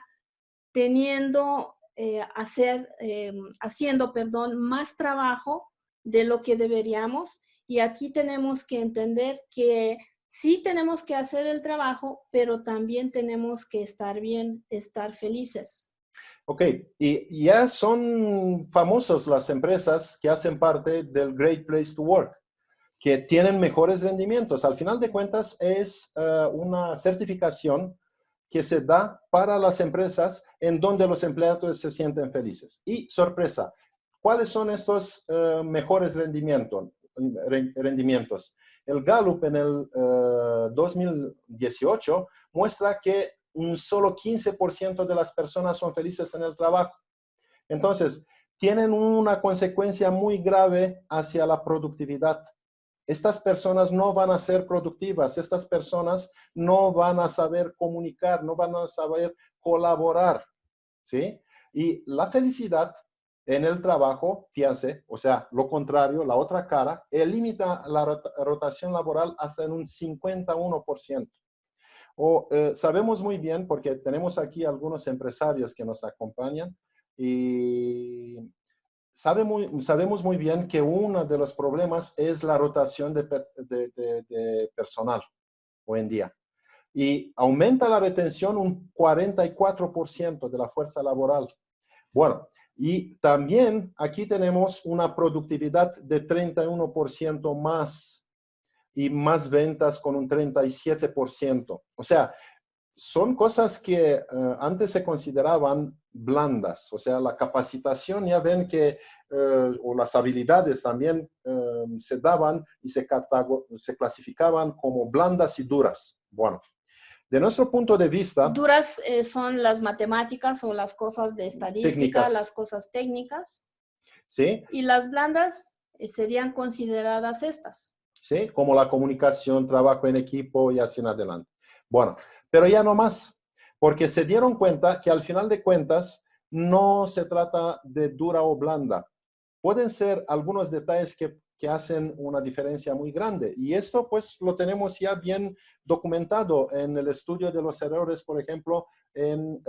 haciendo más trabajo de lo que deberíamos. Y aquí tenemos que entender que sí tenemos que hacer el trabajo, pero también tenemos que estar bien, estar felices. Ok, y ya son famosas las empresas que hacen parte del Great Place to Work, que tienen mejores rendimientos. Al final de cuentas, es una certificación que se da para las empresas en donde los empleados se sienten felices. Y sorpresa, ¿cuáles son estos mejores rendimientos? El Gallup en el 2018 muestra que un solo 15% de las personas son felices en el trabajo. Entonces, tienen una consecuencia muy grave hacia la productividad. Estas personas no van a ser productivas, estas personas no van a saber comunicar, no van a saber colaborar, ¿sí? Y la felicidad en el trabajo, fíjense, o sea, lo contrario, la otra cara, limita la rotación laboral hasta en un 51%. Sabemos muy bien, porque tenemos aquí algunos empresarios que nos acompañan, y sabemos muy bien que uno de los problemas es la rotación de personal hoy en día. Y aumenta la retención un 44% de la fuerza laboral. Bueno, y también aquí tenemos una productividad de 31% más y más ventas con un 37%. O sea, son cosas que antes se consideraban blandas, o sea, la capacitación ya ven que, o las habilidades también se daban y se clasificaban como blandas y duras. Bueno, de nuestro punto de vista... Duras son las matemáticas o las cosas de estadística, técnicas. las cosas técnicas. ¿Sí? Y las blandas serían consideradas estas. ¿Sí? Como la comunicación, trabajo en equipo y así en adelante. Bueno, pero ya no más, porque se dieron cuenta que al final de cuentas no se trata de dura o blanda. Pueden ser algunos detalles que hacen una diferencia muy grande. Y esto pues lo tenemos ya bien documentado en el estudio de los errores, por ejemplo, en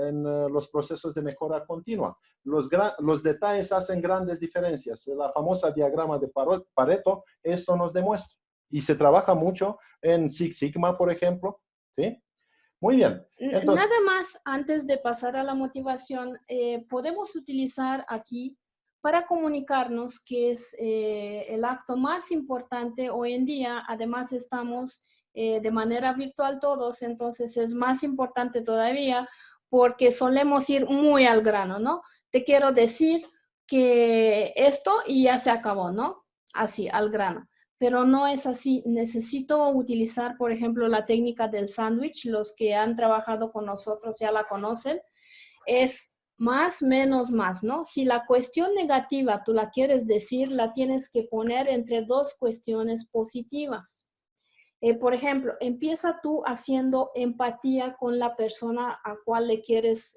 los procesos de mejora continua. Los detalles hacen grandes diferencias. La famosa diagrama de Pareto, esto nos demuestra. Y se trabaja mucho en Six Sigma, por ejemplo. ¿Sí? Muy bien. Entonces, nada más, antes de pasar a la motivación, podemos utilizar aquí para comunicarnos, que es el acto más importante hoy en día. Además, estamos de manera virtual todos, entonces es más importante todavía porque solemos ir muy al grano, ¿no? Te quiero decir que esto y ya se acabó, ¿no? Así, al grano. Pero no es así. Necesito utilizar, por ejemplo, la técnica del sándwich. Los que han trabajado con nosotros ya la conocen. Es más, menos, más, ¿no? Si la cuestión negativa tú la quieres decir, la tienes que poner entre dos cuestiones positivas. Por ejemplo, empieza tú haciendo empatía con la persona a cual le quieres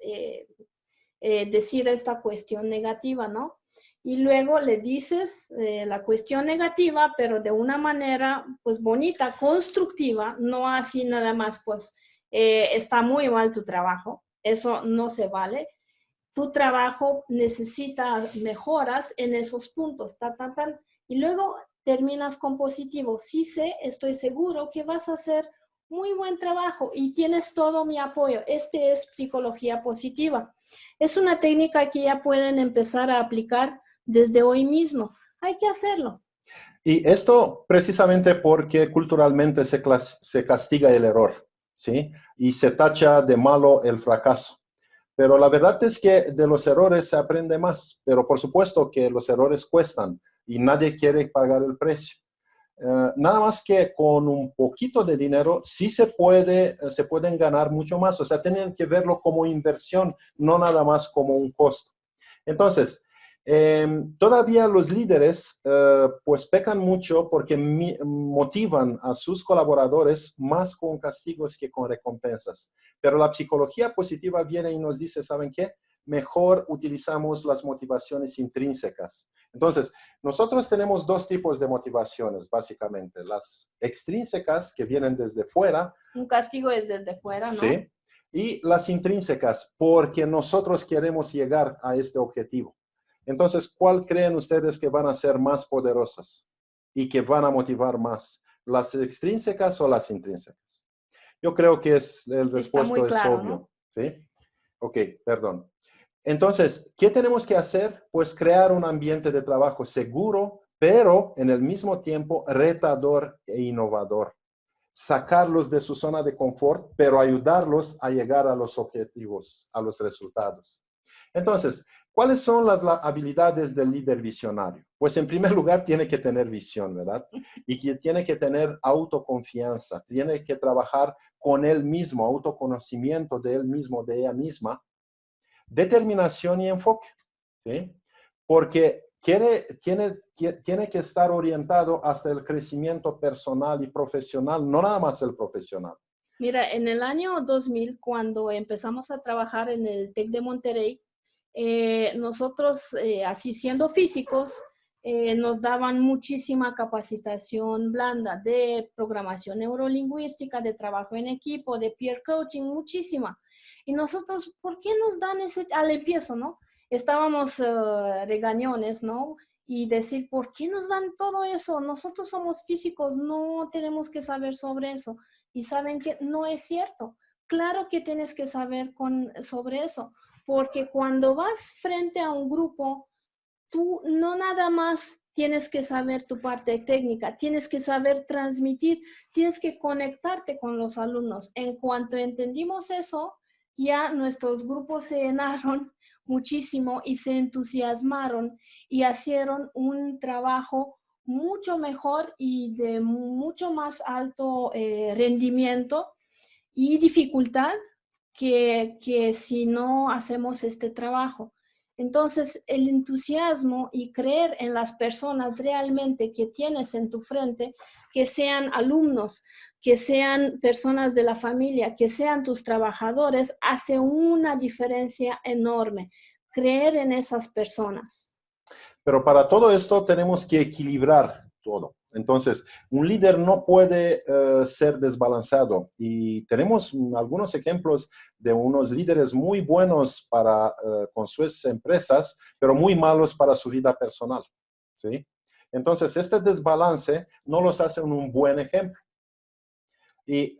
decir esta cuestión negativa, ¿no? Y luego le dices la cuestión negativa, pero de una manera pues bonita, constructiva, no así nada más pues está muy mal tu trabajo, eso no se vale. Tu trabajo necesita mejoras en esos puntos, y luego terminas con positivo. Sí sé, estoy seguro que vas a hacer muy buen trabajo y tienes todo mi apoyo. Este es psicología positiva. Es una técnica que ya pueden empezar a aplicar desde hoy mismo. Hay que hacerlo. y esto precisamente porque culturalmente se castiga el error, ¿sí? Y se tacha de malo el fracaso. Pero la verdad es que de los errores se aprende más, pero por supuesto que los errores cuestan y nadie quiere pagar el precio. Nada más que con un poquito de dinero sí se pueden ganar mucho más. O sea, tienen que verlo como inversión, no nada más como un costo. Entonces, todavía los líderes pues pecan mucho porque motivan a sus colaboradores más con castigos que con recompensas. Pero la psicología positiva viene y nos dice, ¿saben qué? Mejor utilizamos las motivaciones intrínsecas. Entonces, nosotros tenemos dos tipos de motivaciones, básicamente. Las extrínsecas, que vienen desde fuera. Un castigo es desde fuera, ¿no? Sí. Y las intrínsecas, porque nosotros queremos llegar a este objetivo. Entonces, ¿cuál creen ustedes que van a ser más poderosas y que van a motivar más? ¿Las extrínsecas o las intrínsecas? Yo creo que el respuesta es claro, obvio. ¿no? ¿Sí? Ok, perdón. Entonces, ¿qué tenemos que hacer? Pues crear un ambiente de trabajo seguro, pero en el mismo tiempo retador e innovador. Sacarlos de su zona de confort, pero ayudarlos a llegar a los objetivos, a los resultados. Entonces, ¿cuáles son las habilidades del líder visionario? Pues en primer lugar tiene que tener visión, ¿verdad? Y que tiene que tener autoconfianza, tiene que trabajar con él mismo, autoconocimiento de él mismo, de ella misma, determinación y enfoque, ¿sí? Porque tiene que estar orientado hasta el crecimiento personal y profesional, no nada más el profesional. Mira, en el año 2000, cuando empezamos a trabajar en el TEC de Monterrey, nosotros, así siendo físicos, nos daban muchísima capacitación blanda de programación neurolingüística, de trabajo en equipo, de peer coaching, muchísima. Y nosotros, ¿por qué nos dan ese al empiezo, no? Estábamos regañones, ¿no? Y decir, ¿por qué nos dan todo eso? Nosotros somos físicos, no tenemos que saber sobre eso. Y saben que no es cierto. Claro que tienes que saber sobre eso, porque cuando vas frente a un grupo, tú no nada más tienes que saber tu parte técnica, tienes que saber transmitir, tienes que conectarte con los alumnos. En cuanto entendimos eso, ya nuestros grupos se llenaron muchísimo y se entusiasmaron y hicieron un trabajo mucho mejor y de mucho más alto rendimiento y dificultad que si no hacemos este trabajo. Entonces, el entusiasmo y creer en las personas realmente que tienes en tu frente, que sean alumnos, que sean personas de la familia, que sean tus trabajadores, hace una diferencia enorme. Creer en esas personas. Pero para todo esto tenemos que equilibrar todo. Entonces, un líder no puede ser desbalanceado. Y tenemos algunos ejemplos de unos líderes muy buenos con sus empresas, pero muy malos para su vida personal. ¿Sí? Entonces, este desbalance no los hace un buen ejemplo. Y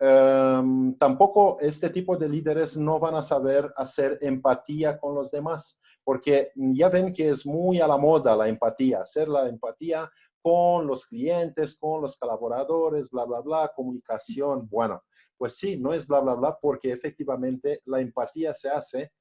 tampoco este tipo de líderes no van a saber hacer empatía con los demás, porque ya ven que es muy a la moda la empatía, hacer la empatía con los clientes, con los colaboradores, bla, bla, bla, comunicación. Bueno, pues sí, no es bla, bla, bla, porque efectivamente la empatía se hace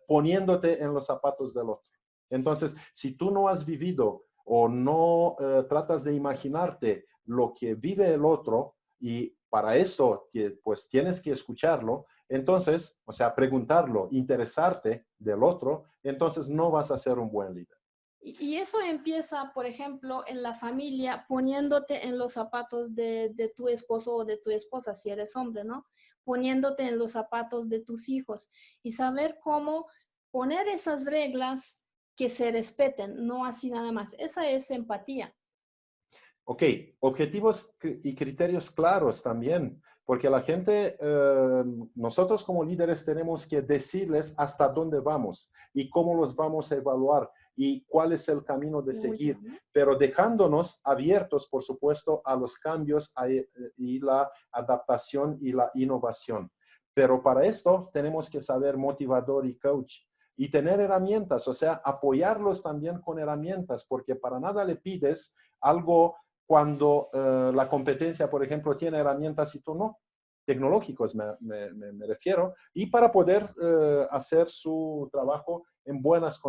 poniéndote en los zapatos del otro. Entonces, si tú no has vivido o no tratas de imaginarte lo que vive el otro, y para esto, pues tienes que escucharlo, entonces, o sea, preguntarlo, interesarte del otro, entonces no vas a ser un buen líder. Y eso empieza, por ejemplo, en la familia, poniéndote en los zapatos de tu esposo o de tu esposa, si eres hombre, ¿no? Poniéndote en los zapatos de tus hijos y saber cómo poner esas reglas que se respeten, no así nada más. Esa es empatía. Ok, objetivos y criterios claros también, porque la gente, nosotros como líderes tenemos que decirles hasta dónde vamos y cómo los vamos a evaluar y cuál es el camino de seguir, pero dejándonos abiertos, por supuesto, a los cambios y la adaptación y la innovación. Pero para esto tenemos que saber motivador y coach. Y tener herramientas, o sea, apoyarlos también con herramientas, porque para nada le pides algo cuando la competencia, por ejemplo, tiene herramientas y tú no, tecnológicos me refiero, y para poder hacer su trabajo en buenas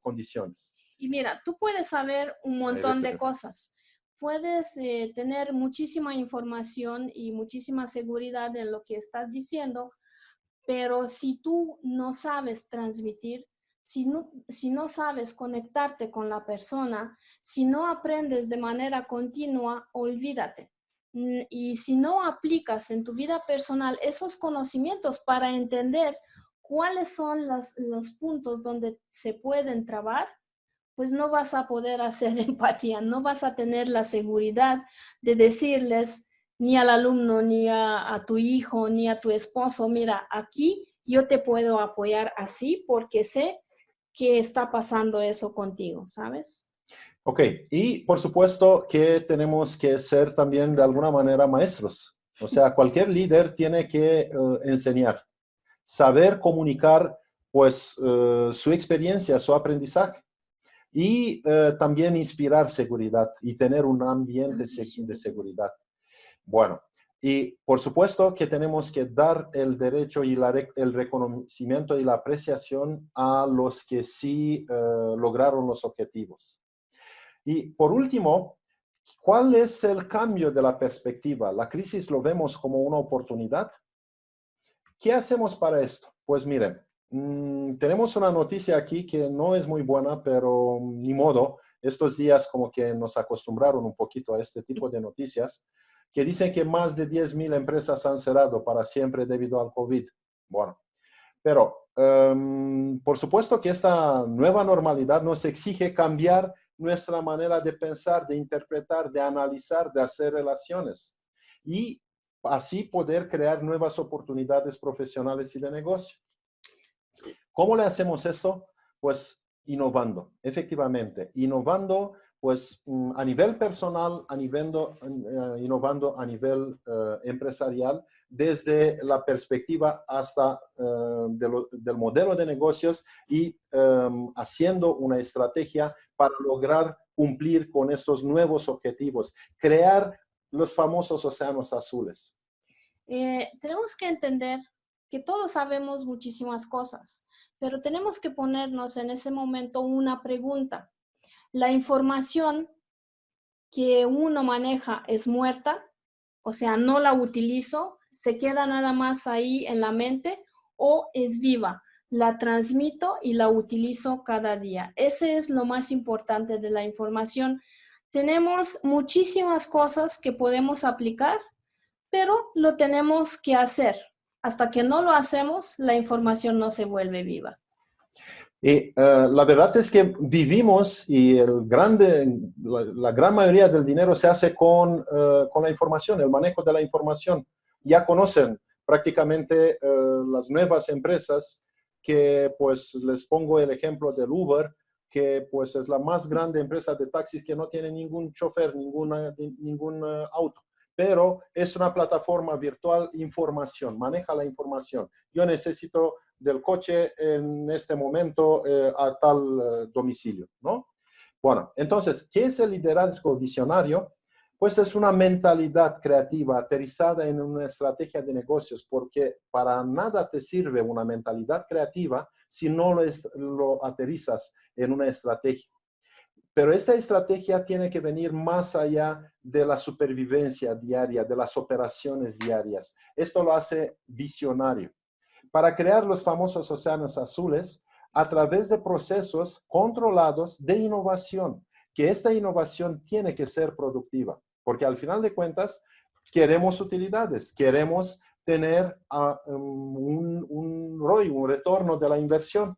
condiciones. Y mira, tú puedes saber un montón de cosas. Puedes tener muchísima información y muchísima seguridad en lo que estás diciendo, pero si tú no sabes transmitir, si no sabes conectarte con la persona, si no aprendes de manera continua, olvídate. Y si no aplicas en tu vida personal esos conocimientos para entender cuáles son los puntos donde se pueden trabar, pues no vas a poder hacer empatía, no vas a tener la seguridad de decirles ni al alumno, ni a tu hijo, ni a tu esposo, mira, aquí yo te puedo apoyar así porque sé que está pasando eso contigo, ¿sabes? Ok, y por supuesto que tenemos que ser también de alguna manera maestros. O sea, cualquier líder tiene que enseñar, saber comunicar pues su experiencia, su aprendizaje. Y también inspirar seguridad y tener un ambiente de seguridad. Bueno, y por supuesto que tenemos que dar el derecho y el reconocimiento y la apreciación a los que sí lograron los objetivos. Y por último, ¿cuál es el cambio de la perspectiva? ¿La crisis lo vemos como una oportunidad? ¿Qué hacemos para esto? Pues miren, tenemos una noticia aquí que no es muy buena, pero ni modo. Estos días como que nos acostumbraron un poquito a este tipo de noticias, que dicen que más de 10,000 empresas han cerrado para siempre debido al COVID. Bueno, pero por supuesto que esta nueva normalidad nos exige cambiar nuestra manera de pensar, de interpretar, de analizar, de hacer relaciones. Y así poder crear nuevas oportunidades profesionales y de negocio. ¿Cómo le hacemos esto? Pues innovando, efectivamente, innovando pues a nivel personal, innovando a nivel empresarial, desde la perspectiva hasta del modelo de negocios y haciendo una estrategia para lograr cumplir con estos nuevos objetivos, crear los famosos océanos azules. Tenemos que entender que todos sabemos muchísimas cosas, pero tenemos que ponernos en ese momento una pregunta. ¿La información que uno maneja es muerta? O sea, no la utilizo, se queda nada más ahí en la mente, o es viva, la transmito y la utilizo cada día. Ese es lo más importante de la información. Tenemos muchísimas cosas que podemos aplicar, pero lo tenemos que hacer. Hasta que no lo hacemos, la información no se vuelve viva. Y la verdad es que vivimos y la gran mayoría del dinero se hace con la información, el manejo de la información. Ya conocen prácticamente las nuevas empresas que, pues, les pongo el ejemplo del Uber, que pues es la más grande empresa de taxis que no tiene ningún chofer, ningún auto. Pero es una plataforma virtual, información, maneja la información. Yo necesito del coche en este momento a tal domicilio, ¿no? Bueno, entonces, ¿qué es el liderazgo visionario? Pues es una mentalidad creativa aterrizada en una estrategia de negocios, porque para nada te sirve una mentalidad creativa si no lo aterrizas en una estrategia. Pero esta estrategia tiene que venir más allá de la supervivencia diaria, de las operaciones diarias. Esto lo hace visionario. Para crear los famosos océanos azules a través de procesos controlados de innovación, que esta innovación tiene que ser productiva, porque al final de cuentas queremos utilidades, queremos tener un ROI, un retorno de la inversión.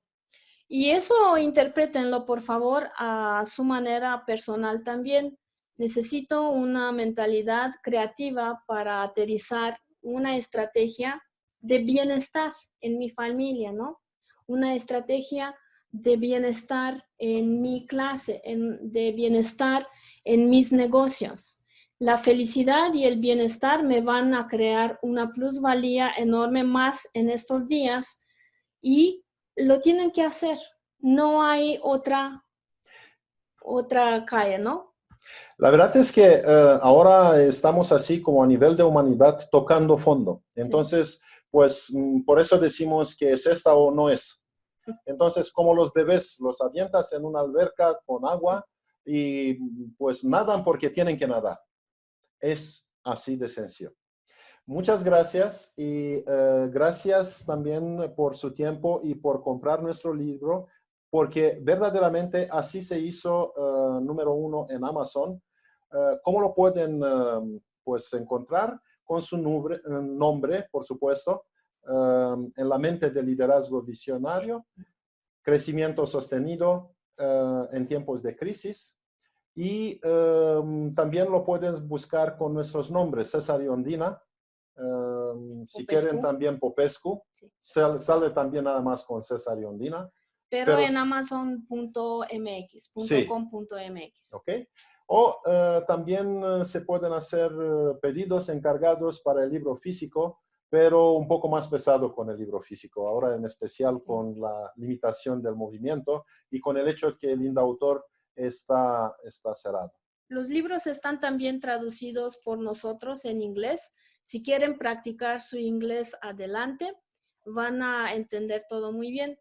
Y eso interprétenlo, por favor, a su manera personal también. Necesito una mentalidad creativa para aterrizar una estrategia de bienestar en mi familia, ¿no? Una estrategia de bienestar en mi clase, de bienestar en mis negocios. La felicidad y el bienestar me van a crear una plusvalía enorme más en estos días y lo tienen que hacer. No hay otra calle, ¿no? La verdad es que ahora estamos así como a nivel de humanidad tocando fondo. Entonces, pues por eso decimos que es esta o no es. Entonces, como los bebés, los avientas en una alberca con agua y pues nadan porque tienen que nadar. Es así de sencillo. Muchas gracias y gracias también por su tiempo y por comprar nuestro libro, porque verdaderamente así se hizo número 1 en Amazon. ¿Cómo lo pueden pues encontrar? Con su nombre, por supuesto, en la mente del liderazgo visionario, crecimiento sostenido en tiempos de crisis. Y también lo puedes buscar con nuestros nombres, César y Ondina. Si quieren también Popescu, sí. Sale también nada más con César y Ondina. Pero en amazon.mx, sí. .com.mx. Ok. O también se pueden hacer pedidos encargados para el libro físico, pero un poco más pesado con el libro físico. Ahora en especial sí. Con la limitación del movimiento y con el hecho de que el indautor está cerrado. Los libros están también traducidos por nosotros en inglés. Si quieren practicar su inglés, adelante. Van a entender todo muy bien.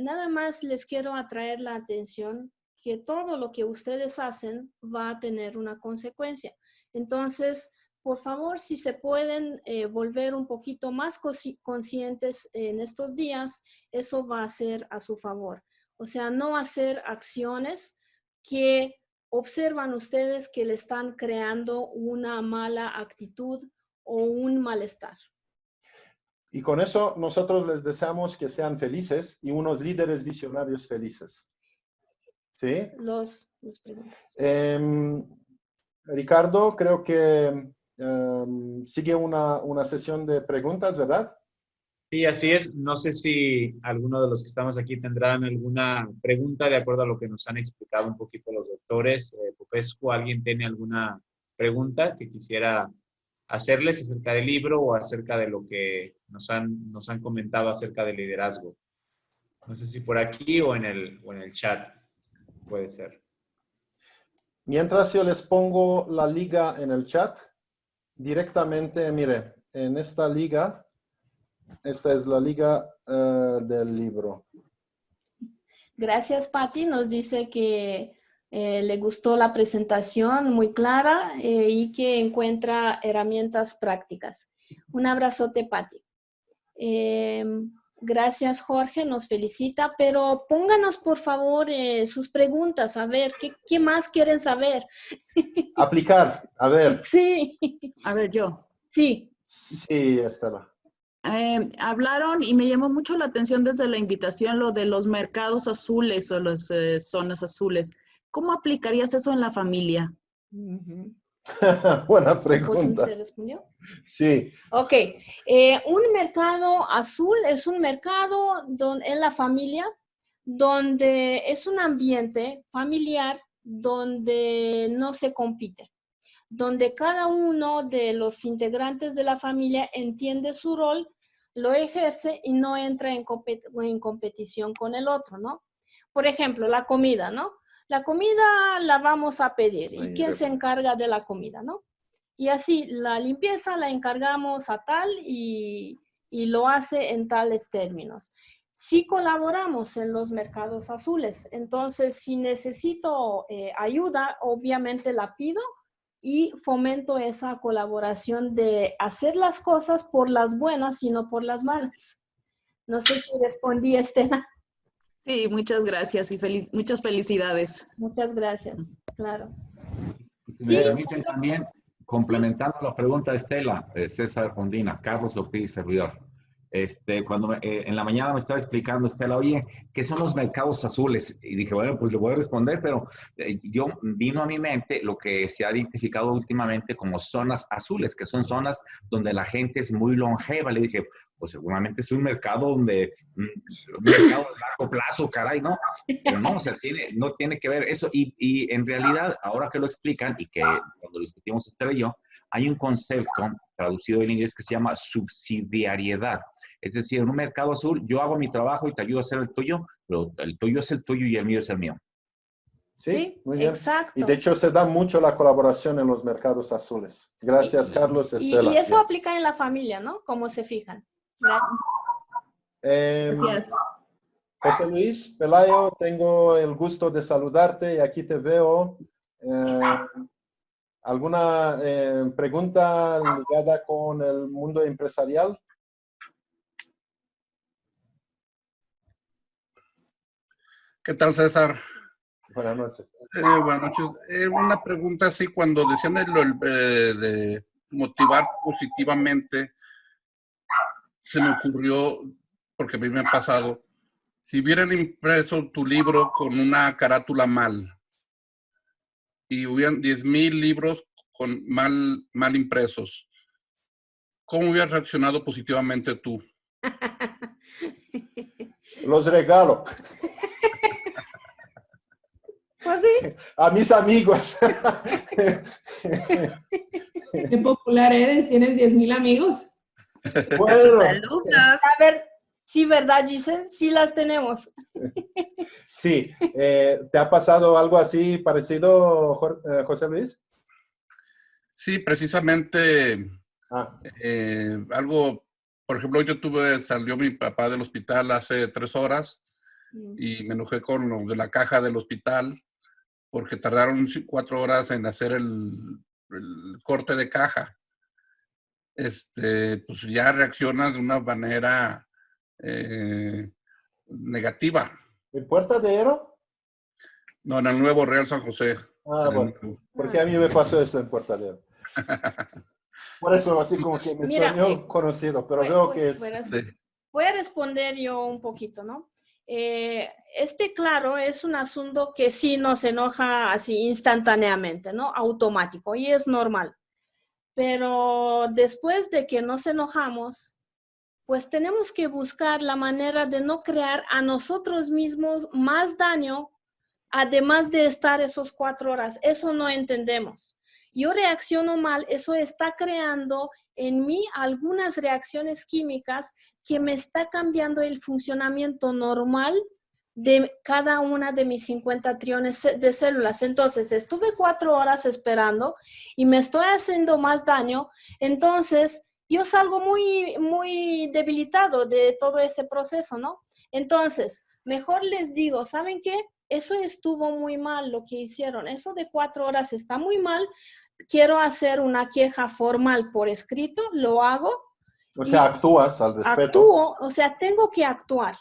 Nada más les quiero atraer la atención que todo lo que ustedes hacen va a tener una consecuencia. Entonces, por favor, si se pueden volver un poquito más conscientes en estos días, eso va a ser a su favor. O sea, no hacer acciones que observan ustedes que le están creando una mala actitud o un malestar. Y con eso nosotros les deseamos que sean felices y unos líderes visionarios felices. ¿Sí? Los preguntas. Ricardo, creo que sigue una sesión de preguntas, ¿verdad? Sí, así es. No sé si alguno de los que estamos aquí tendrán alguna pregunta de acuerdo a lo que nos han explicado un poquito los doctores. Popescu, ¿alguien tiene alguna pregunta que quisiera hacerles acerca del libro o acerca de lo que nos han comentado acerca del liderazgo? No sé si por aquí o en el chat puede ser. Mientras yo les pongo la liga en el chat, directamente, mire, en esta liga, esta es la liga del libro. Gracias, Patti. Nos dice que le gustó la presentación muy clara y que encuentra herramientas prácticas. Un abrazote, Patti. Gracias, Jorge, nos felicita, pero pónganos, por favor, sus preguntas, a ver, ¿qué más quieren saber? Aplicar, a ver. Sí. A ver, yo. Sí. Sí, Estela. Hablaron y me llamó mucho la atención desde la invitación lo de los mercados azules o las zonas azules. ¿Cómo aplicarías eso en la familia? Buena pregunta. ¿Se respondió? Sí. Ok. Un mercado azul es un mercado en la familia donde es un ambiente familiar donde no se compite, donde cada uno de los integrantes de la familia entiende su rol, lo ejerce y no entra en competición con el otro, ¿no? Por ejemplo, la comida, ¿no? La comida la vamos a pedir. ¿Y quién se encarga de la comida, no? Y así, la limpieza la encargamos a tal y lo hace en tales términos. Si colaboramos en los mercados azules, entonces si necesito ayuda, obviamente la pido y fomento esa colaboración de hacer las cosas por las buenas y no por las malas. No sé si respondí, Estela. Sí, muchas gracias y muchas felicidades. Muchas gracias, claro. Si me permiten también, complementando la pregunta de Estela, César Fondina, Carlos Ortiz, servidor. Cuando en la mañana me estaba explicando Estela, oye, ¿qué son los mercados azules? Y dije, bueno, pues le voy a responder, pero vino a mi mente lo que se ha identificado últimamente como zonas azules, que son zonas donde la gente es muy longeva. Le dije, pues seguramente es un mercado donde, un mercado de largo plazo, caray, ¿no? Pero no, o sea, no tiene que ver eso. Y en realidad, ahora que lo explican y que cuando lo discutimos Estela y yo, hay un concepto traducido del inglés que se llama subsidiariedad. Es decir, en un mercado azul, yo hago mi trabajo y te ayudo a hacer el tuyo, pero el tuyo es el tuyo y el mío es el mío. Sí, muy bien. Exacto. Y de hecho se da mucho la colaboración en los mercados azules. Gracias, Carlos, Estela. Y eso aplica en la familia, ¿no? Como se fijan. Gracias. José Luis Pelayo, tengo el gusto de saludarte y aquí te veo. ¿Alguna pregunta ligada con el mundo empresarial? ¿Qué tal, César? Buenas noches. Buenas noches. Una pregunta así, cuando decían de motivar positivamente, se me ocurrió, porque a mí me ha pasado, si hubieran impreso tu libro con una carátula mal y hubieran 10,000 libros con mal impresos, ¿cómo hubieras reaccionado positivamente tú? Los regalo. Pues sí. A mis amigos. Qué popular eres, tienes 10,000 amigos. Bueno. Saludos. A ver, sí, ¿verdad, Giselle? Sí las tenemos. Sí. ¿Te ha pasado algo así parecido, José Luis? Sí, precisamente algo, por ejemplo, salió mi papá del hospital hace 3 horas y me enojé con los de la caja del hospital porque tardaron 4 horas en hacer el corte de caja. Pues ya reaccionas de una manera negativa. ¿En Puerta de Ero? No, en el nuevo Real San José. Bueno, porque a mí me pasó eso en Puerta de Ero. Por eso, así como que me soñó conocido, pero veo que es... Voy a responder yo un poquito, ¿no? Claro, es un asunto que sí nos enoja así instantáneamente, ¿no? Automático, y es normal. Pero después de que nos enojamos, pues tenemos que buscar la manera de no crear a nosotros mismos más daño, además de estar esos 4 horas. Eso no entendemos. Yo reacciono mal, eso está creando en mí algunas reacciones químicas que me está cambiando el funcionamiento normal de cada una de mis 50 trillones de células. Entonces, estuve 4 horas esperando y me estoy haciendo más daño. Entonces, yo salgo muy debilitado de todo ese proceso, ¿no? Entonces, mejor les digo, ¿saben qué? Eso estuvo muy mal lo que hicieron. Eso de 4 horas está muy mal. Quiero hacer una queja formal por escrito, lo hago. O sea, actúas al respecto. Actúo, o sea, tengo que actuar.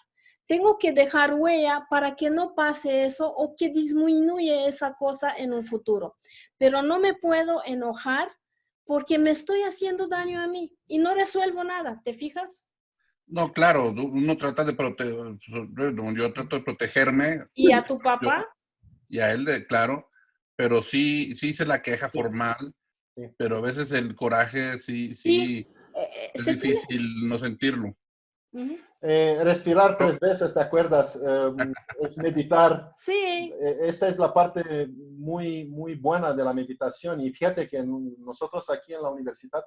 Tengo que dejar huella para que no pase eso o que disminuya esa cosa en un futuro. Pero no me puedo enojar porque me estoy haciendo daño a mí y no resuelvo nada, ¿te fijas? No, claro, uno trata de proteger, yo trato de protegerme. ¿Y a tu papá? Y a él, claro, pero sí hice la queja formal, pero a veces el coraje sí es difícil no sentirlo. Respirar 3 veces, ¿te acuerdas? Es meditar. Sí. Esta es la parte muy, muy buena de la meditación. Y fíjate que nosotros aquí en la Universidad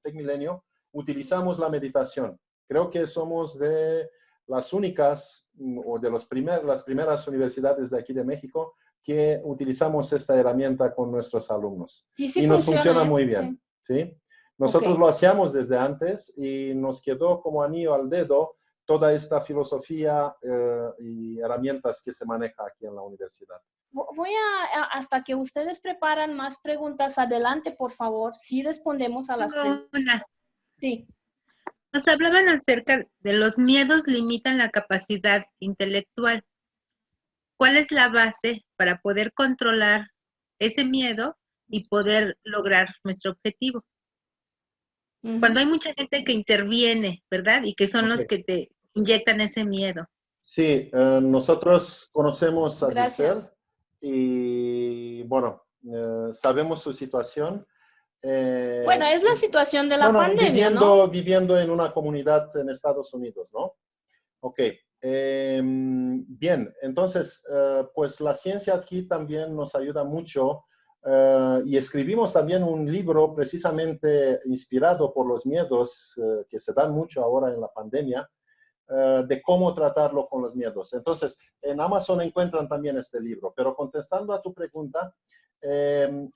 TecMilenio utilizamos la meditación. Creo que somos de las únicas o de las primeras universidades de aquí de México que utilizamos esta herramienta con nuestros alumnos. Y nos funciona muy bien. ¿Sí? Nosotros lo hacíamos desde antes y nos quedó como anillo al dedo toda esta filosofía y herramientas que se maneja aquí en la universidad. Voy hasta que ustedes preparan más preguntas, adelante, por favor. Sí respondemos a las preguntas. Sí. Nos hablaban acerca de los miedos limitan la capacidad intelectual. ¿Cuál es la base para poder controlar ese miedo y poder lograr nuestro objetivo? Cuando hay mucha gente que interviene, ¿verdad? Y que son los que te inyectan ese miedo. Sí, nosotros conocemos a Giselle y, bueno, sabemos su situación. Bueno, es la situación de la pandemia, viviendo en una comunidad en Estados Unidos, ¿no? Ok. Bien, entonces, pues la ciencia aquí también nos ayuda mucho y escribimos también un libro precisamente inspirado por los miedos que se dan mucho ahora en la pandemia, de cómo tratarlo con los miedos. Entonces, en Amazon encuentran también este libro, pero contestando a tu pregunta,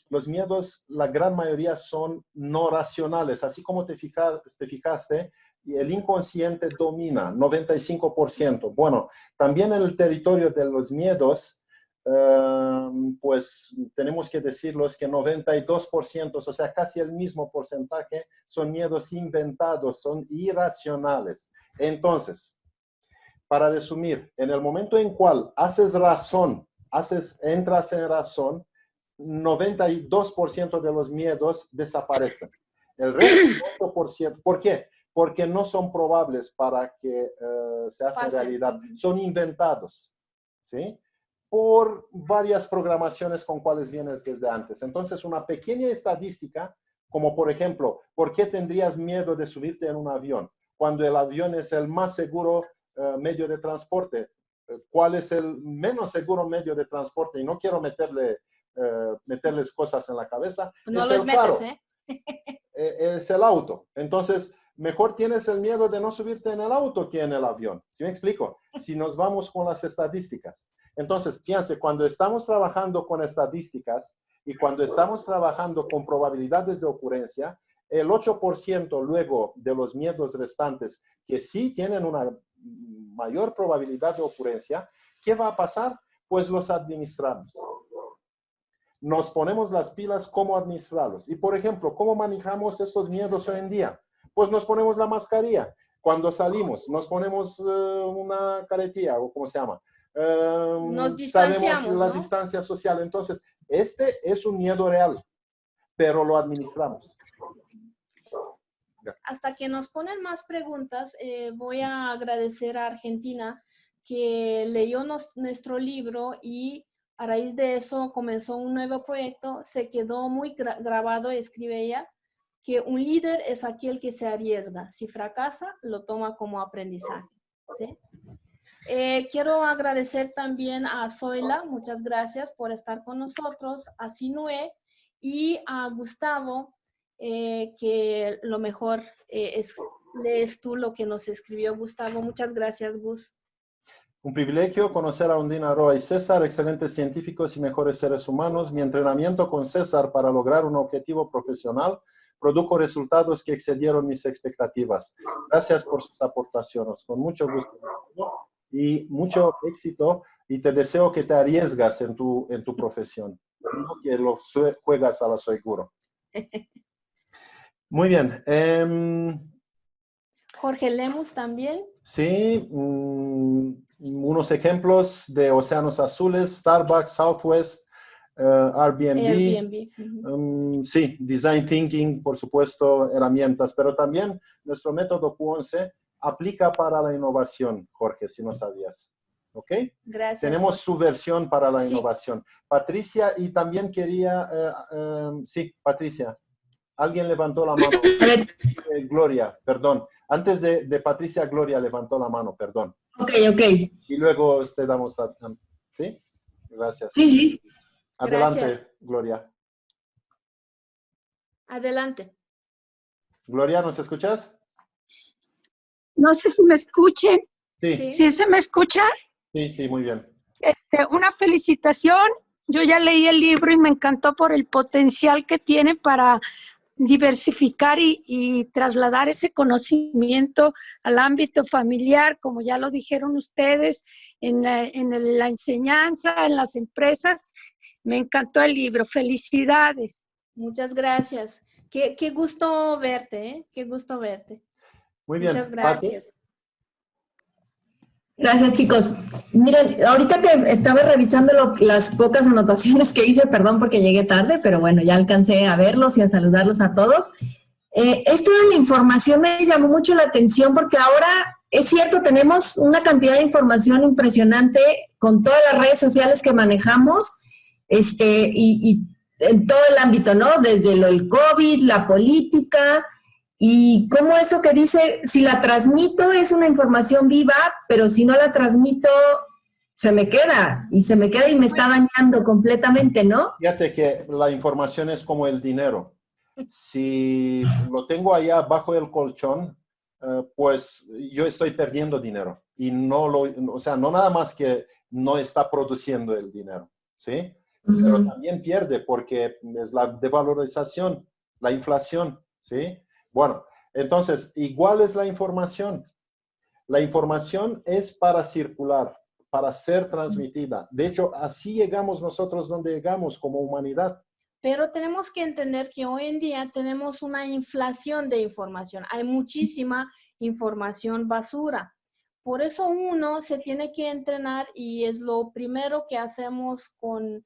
los miedos, la gran mayoría son no racionales, así como te fijaste, y el inconsciente domina, 95%. Bueno, también en el territorio de los miedos, pues tenemos que decirlos que 92%, o sea, casi el mismo porcentaje, son miedos inventados, son irracionales. Entonces, para resumir, en el momento en cual haces razón, entras en razón, 92% de los miedos desaparecen. El resto, 8%, ¿por qué? Porque no son probables para que se haga realidad. Son inventados, ¿sí? Por varias programaciones con cuales vienes desde antes. Entonces, una pequeña estadística, como por ejemplo, ¿por qué tendrías miedo de subirte en un avión? Cuando el avión es el más seguro medio de transporte. ¿Cuál es el menos seguro medio de transporte? Y no quiero meterles cosas en la cabeza. No es los el metes, carro. Es el auto. Entonces, mejor tienes el miedo de no subirte en el auto que en el avión. ¿Sí me explico? Si nos vamos con las estadísticas. Entonces, fíjense, cuando estamos trabajando con estadísticas y cuando estamos trabajando con probabilidades de ocurrencia, el 8% luego de los miedos restantes que sí tienen una mayor probabilidad de ocurrencia, ¿qué va a pasar? Pues los administramos. Nos ponemos las pilas cómo administrarlos. Y, por ejemplo, ¿cómo manejamos estos miedos hoy en día? Pues nos ponemos la mascarilla. Cuando salimos, nos ponemos una caretilla, o ¿cómo se llama? Nos distanciamos, sabemos la distancia social. Entonces, este es un miedo real, pero lo administramos. Hasta que nos ponen más preguntas, voy a agradecer a Argentina que leyó nuestro libro y a raíz de eso comenzó un nuevo proyecto. Se quedó muy grabado, escribe ella, que un líder es aquel que se arriesga. Si fracasa, lo toma como aprendizaje. ¿Sí? Quiero agradecer también a Zoila, muchas gracias por estar con nosotros, a Sinue y a Gustavo, que lo mejor lees tú lo que nos escribió Gustavo. Muchas gracias, Gus. Un privilegio conocer a Undina Roa y César, excelentes científicos y mejores seres humanos. Mi entrenamiento con César para lograr un objetivo profesional produjo resultados que excedieron mis expectativas. Gracias por sus aportaciones. Con mucho gusto y mucho éxito, y te deseo que te arriesgas en tu profesión, no que lo juegas a lo seguro. Muy bien. Jorge Lemus también. Sí, unos ejemplos de océanos azules: Starbucks, Southwest, Airbnb. Sí, Design Thinking, por supuesto, herramientas, pero también nuestro método Q11 aplica para la innovación, Jorge, si no sabías. ¿Ok? Gracias. Tenemos su versión para la innovación. Patricia, y también quería, sí, Patricia, alguien levantó la mano. Gloria, perdón. Antes de Patricia, Gloria levantó la mano, perdón. Ok. Y luego te damos, ¿sí? Gracias. Sí. Adelante, Gracias. Gloria. Adelante. Gloria, ¿nos escuchas? No sé si me escuchen. Sí. ¿Sí se me escucha? Sí, muy bien. Una felicitación. Yo ya leí el libro y me encantó por el potencial que tiene para diversificar y trasladar ese conocimiento al ámbito familiar, como ya lo dijeron ustedes, en la enseñanza, en las empresas. Me encantó el libro. Felicidades. Muchas gracias. Qué gusto verte, ¿eh? Qué gusto verte. Muy bien. Muchas gracias. Gracias, chicos. Miren, ahorita que estaba revisando las pocas anotaciones que hice, perdón porque llegué tarde, pero bueno, ya alcancé a verlos y a saludarlos a todos. Esto de la información me llamó mucho la atención porque ahora, es cierto, tenemos una cantidad de información impresionante con todas las redes sociales que manejamos, y en todo el ámbito, ¿no? Desde el COVID, la política. Y cómo eso que dice, si la transmito es una información viva, pero si no la transmito, se me queda y me está dañando completamente, ¿no? Fíjate que la información es como el dinero. Si lo tengo allá bajo el colchón, pues yo estoy perdiendo dinero. Y o sea, no nada más que no está produciendo el dinero, ¿sí? Pero también pierde porque es la devalorización, la inflación, ¿sí? Bueno, entonces, igual es la información. La información es para circular, para ser transmitida. De hecho, así llegamos nosotros donde llegamos como humanidad. Pero tenemos que entender que hoy en día tenemos una inflación de información. Hay muchísima información basura. Por eso uno se tiene que entrenar y es lo primero que hacemos con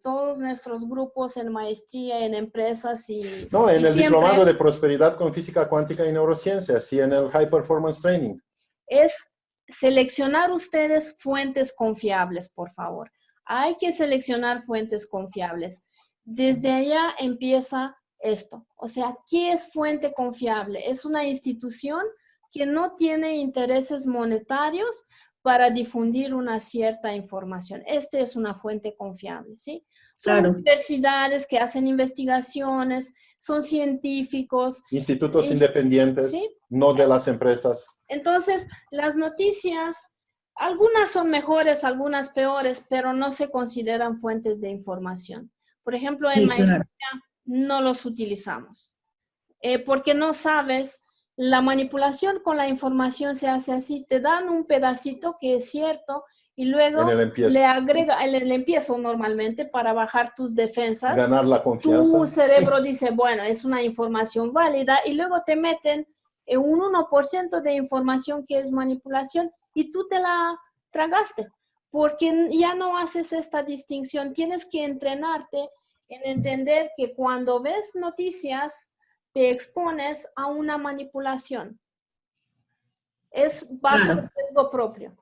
todos nuestros grupos en maestría, en empresas y... No, en y el siempre diplomado de prosperidad con física cuántica y neurociencias y en el High Performance Training. Es seleccionar ustedes fuentes confiables, por favor. Hay que seleccionar fuentes confiables. Desde allá empieza esto. O sea, ¿qué es fuente confiable? Es una institución que no tiene intereses monetarios para difundir una cierta información. Esta es una fuente confiable, ¿sí? Son universidades que hacen investigaciones, son científicos. Institutos independientes, ¿sí? No de las empresas. Entonces, las noticias, algunas son mejores, algunas peores, pero no se consideran fuentes de información. Por ejemplo, en maestría no los utilizamos, porque no sabes. La manipulación con la información se hace así, te dan un pedacito que es cierto y luego le agrega el empiezo normalmente para bajar tus defensas. Ganar la confianza. Tu cerebro dice, bueno, es una información válida y luego te meten un 1% de información que es manipulación y tú te la tragaste porque ya no haces esta distinción. Tienes que entrenarte en entender que cuando ves noticias te expones a una manipulación. Es bajo el riesgo propio.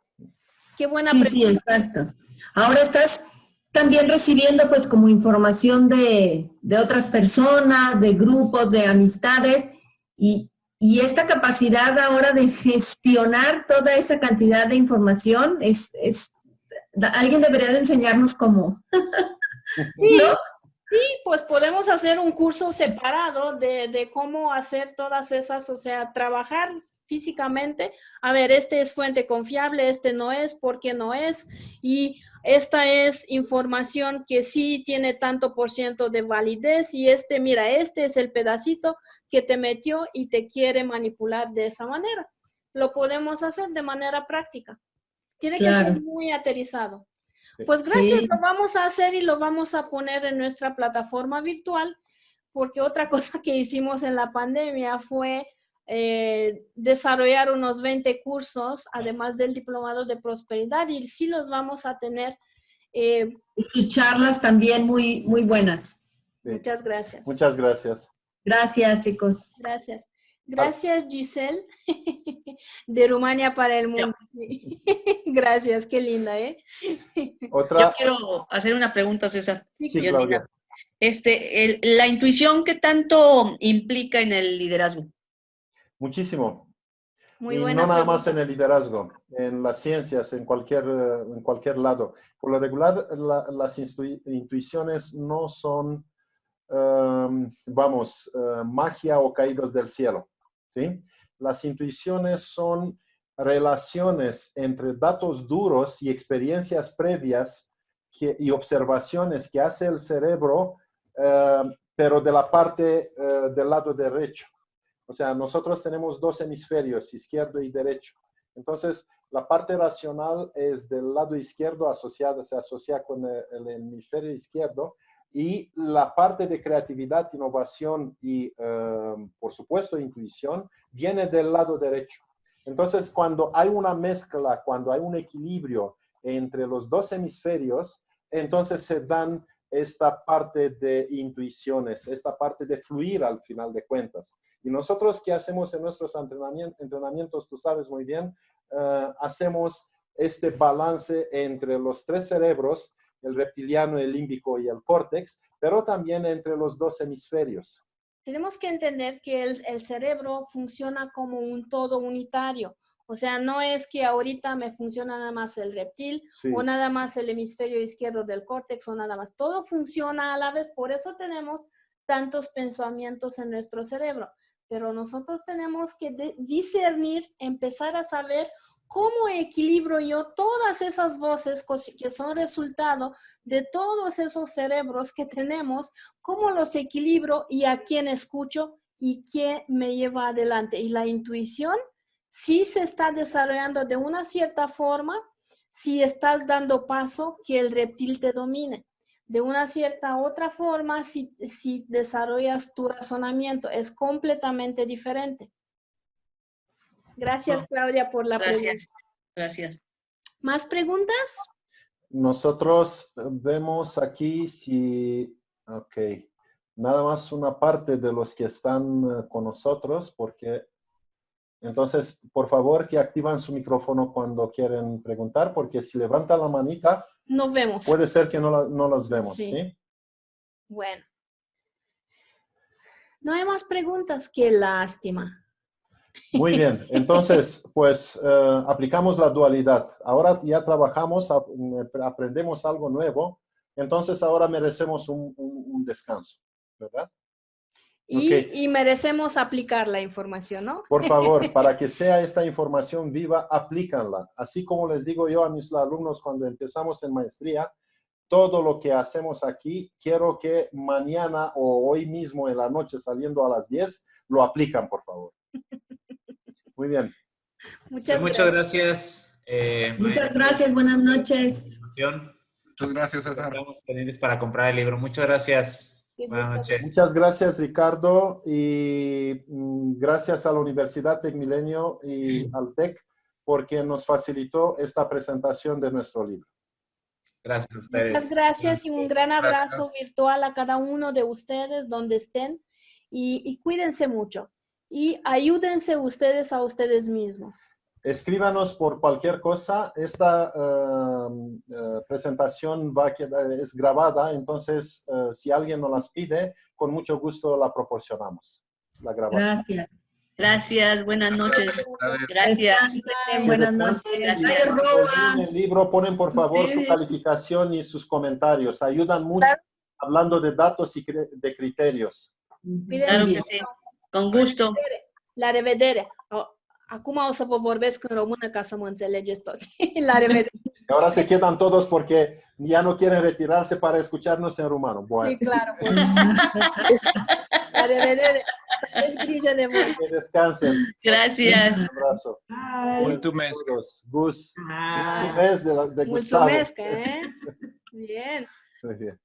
Qué buena pregunta. Sí, exacto. Ahora estás también recibiendo pues como información de otras personas, de grupos, de amistades y esta capacidad ahora de gestionar toda esa cantidad de información alguien debería de enseñarnos cómo. Sí, ¿no? sí, pues podemos hacer un curso separado de cómo hacer todas esas, o sea, trabajar físicamente. A ver, este es fuente confiable, este no es, ¿por qué no es? Y esta es información que sí tiene tanto por ciento de validez y mira, este es el pedacito que te metió y te quiere manipular de esa manera. Lo podemos hacer de manera práctica. Tiene que ser muy aterrizado. Pues gracias, lo vamos a hacer y lo vamos a poner en nuestra plataforma virtual, porque otra cosa que hicimos en la pandemia fue desarrollar unos 20 cursos, además del diplomado de prosperidad, y sí los vamos a tener. Y sus charlas también muy, muy buenas. Muchas gracias. Muchas gracias. Gracias, chicos. Gracias. Gracias, Giselle, de Rumania para el mundo. Gracias, qué linda, ¿eh? Yo quiero hacer una pregunta, César. Sí, Claudia. La intuición, ¿qué tanto implica en el liderazgo? Muchísimo. Muy y buena no nada pregunta. más en el liderazgo, en las ciencias, en cualquier lado. Por lo regular, las intuiciones no son, magia o caídos del cielo, ¿sí? Las intuiciones son relaciones entre datos duros y experiencias previas y observaciones que hace el cerebro, pero de la parte del lado derecho. O sea, nosotros tenemos dos hemisferios, izquierdo y derecho. Entonces, la parte racional es del lado izquierdo, se asocia con el hemisferio izquierdo, y la parte de creatividad, innovación y, por supuesto, intuición, viene del lado derecho. Entonces, cuando hay una mezcla, cuando hay un equilibrio entre los dos hemisferios, entonces se dan esta parte de intuiciones, esta parte de fluir al final de cuentas. Y nosotros, ¿qué hacemos en nuestros entrenamientos? Tú sabes muy bien, hacemos este balance entre los tres cerebros, el reptiliano, el límbico y el córtex, pero también entre los dos hemisferios. Tenemos que entender que el cerebro funciona como un todo unitario. O sea, no es que ahorita me funciona nada más el reptil, sí, o nada más el hemisferio izquierdo del córtex o nada más. Todo funciona a la vez. Por eso tenemos tantos pensamientos en nuestro cerebro. Pero nosotros tenemos que discernir, empezar a saber cómo equilibro yo todas esas voces que son resultado de todos esos cerebros que tenemos, cómo los equilibro y a quién escucho y quién me lleva adelante. Y la intuición sí se está desarrollando de una cierta forma si estás dando paso que el reptil te domine. De una cierta otra forma si desarrollas tu razonamiento. Es completamente diferente. Gracias, Claudia, por la pregunta. Gracias. ¿Más preguntas? Nosotros vemos aquí si... Ok. Nada más una parte de los que están con nosotros, porque... Entonces, por favor, que activan su micrófono cuando quieren preguntar, porque si levantan la manita... Nos vemos. Puede ser que no las vemos, ¿sí? ¿Sí? Bueno. No hay más preguntas. Qué lástima. Muy bien. Entonces, pues, aplicamos la dualidad. Ahora ya trabajamos, aprendemos algo nuevo. Entonces, ahora merecemos un descanso, ¿verdad? Y merecemos aplicar la información, ¿no? Por favor, para que sea esta información viva, aplícanla. Así como les digo yo a mis alumnos cuando empezamos en maestría, todo lo que hacemos aquí, quiero que mañana o hoy mismo en la noche, saliendo a las 10, lo aplican, por favor. Muy bien. Muchas gracias. Muchas gracias, buenas noches. Muchas gracias, César. Estamos pendientes para comprar el libro. Muchas gracias. Buenas noches. Muchas gracias, Ricardo, y gracias a la Universidad Tecmilenio y al TEC porque nos facilitó esta presentación de nuestro libro. Gracias a ustedes. Muchas gracias y un gran abrazo virtual a cada uno de ustedes donde estén y cuídense mucho y ayúdense ustedes a ustedes mismos. escríbanos por cualquier cosa. Esta presentación es grabada, entonces si alguien nos las pide, con mucho gusto la proporcionamos. La grabación. Gracias. Gracias, buenas noches. Gracias. Buenas noches. Gracias. En el libro ponen por favor su calificación y sus comentarios. Ayudan mucho hablando de datos y de criterios. Claro que sí. Con gusto. La revedere. Acum o să vă vorbesc în română ca să mă înțelegeți toți. La revedere. Ahora se quedan todos porque ya no quieren retirarse para escucharnos en rumano. Bueno. Sí, claro. La revedere. Să aveți grijă de voi. Que descansen. Gracias. Un abrazo. Mulțumesc. Gus. Mulțumesc de Gustavo. Mulțumesc, eh? Bien. Muy bien.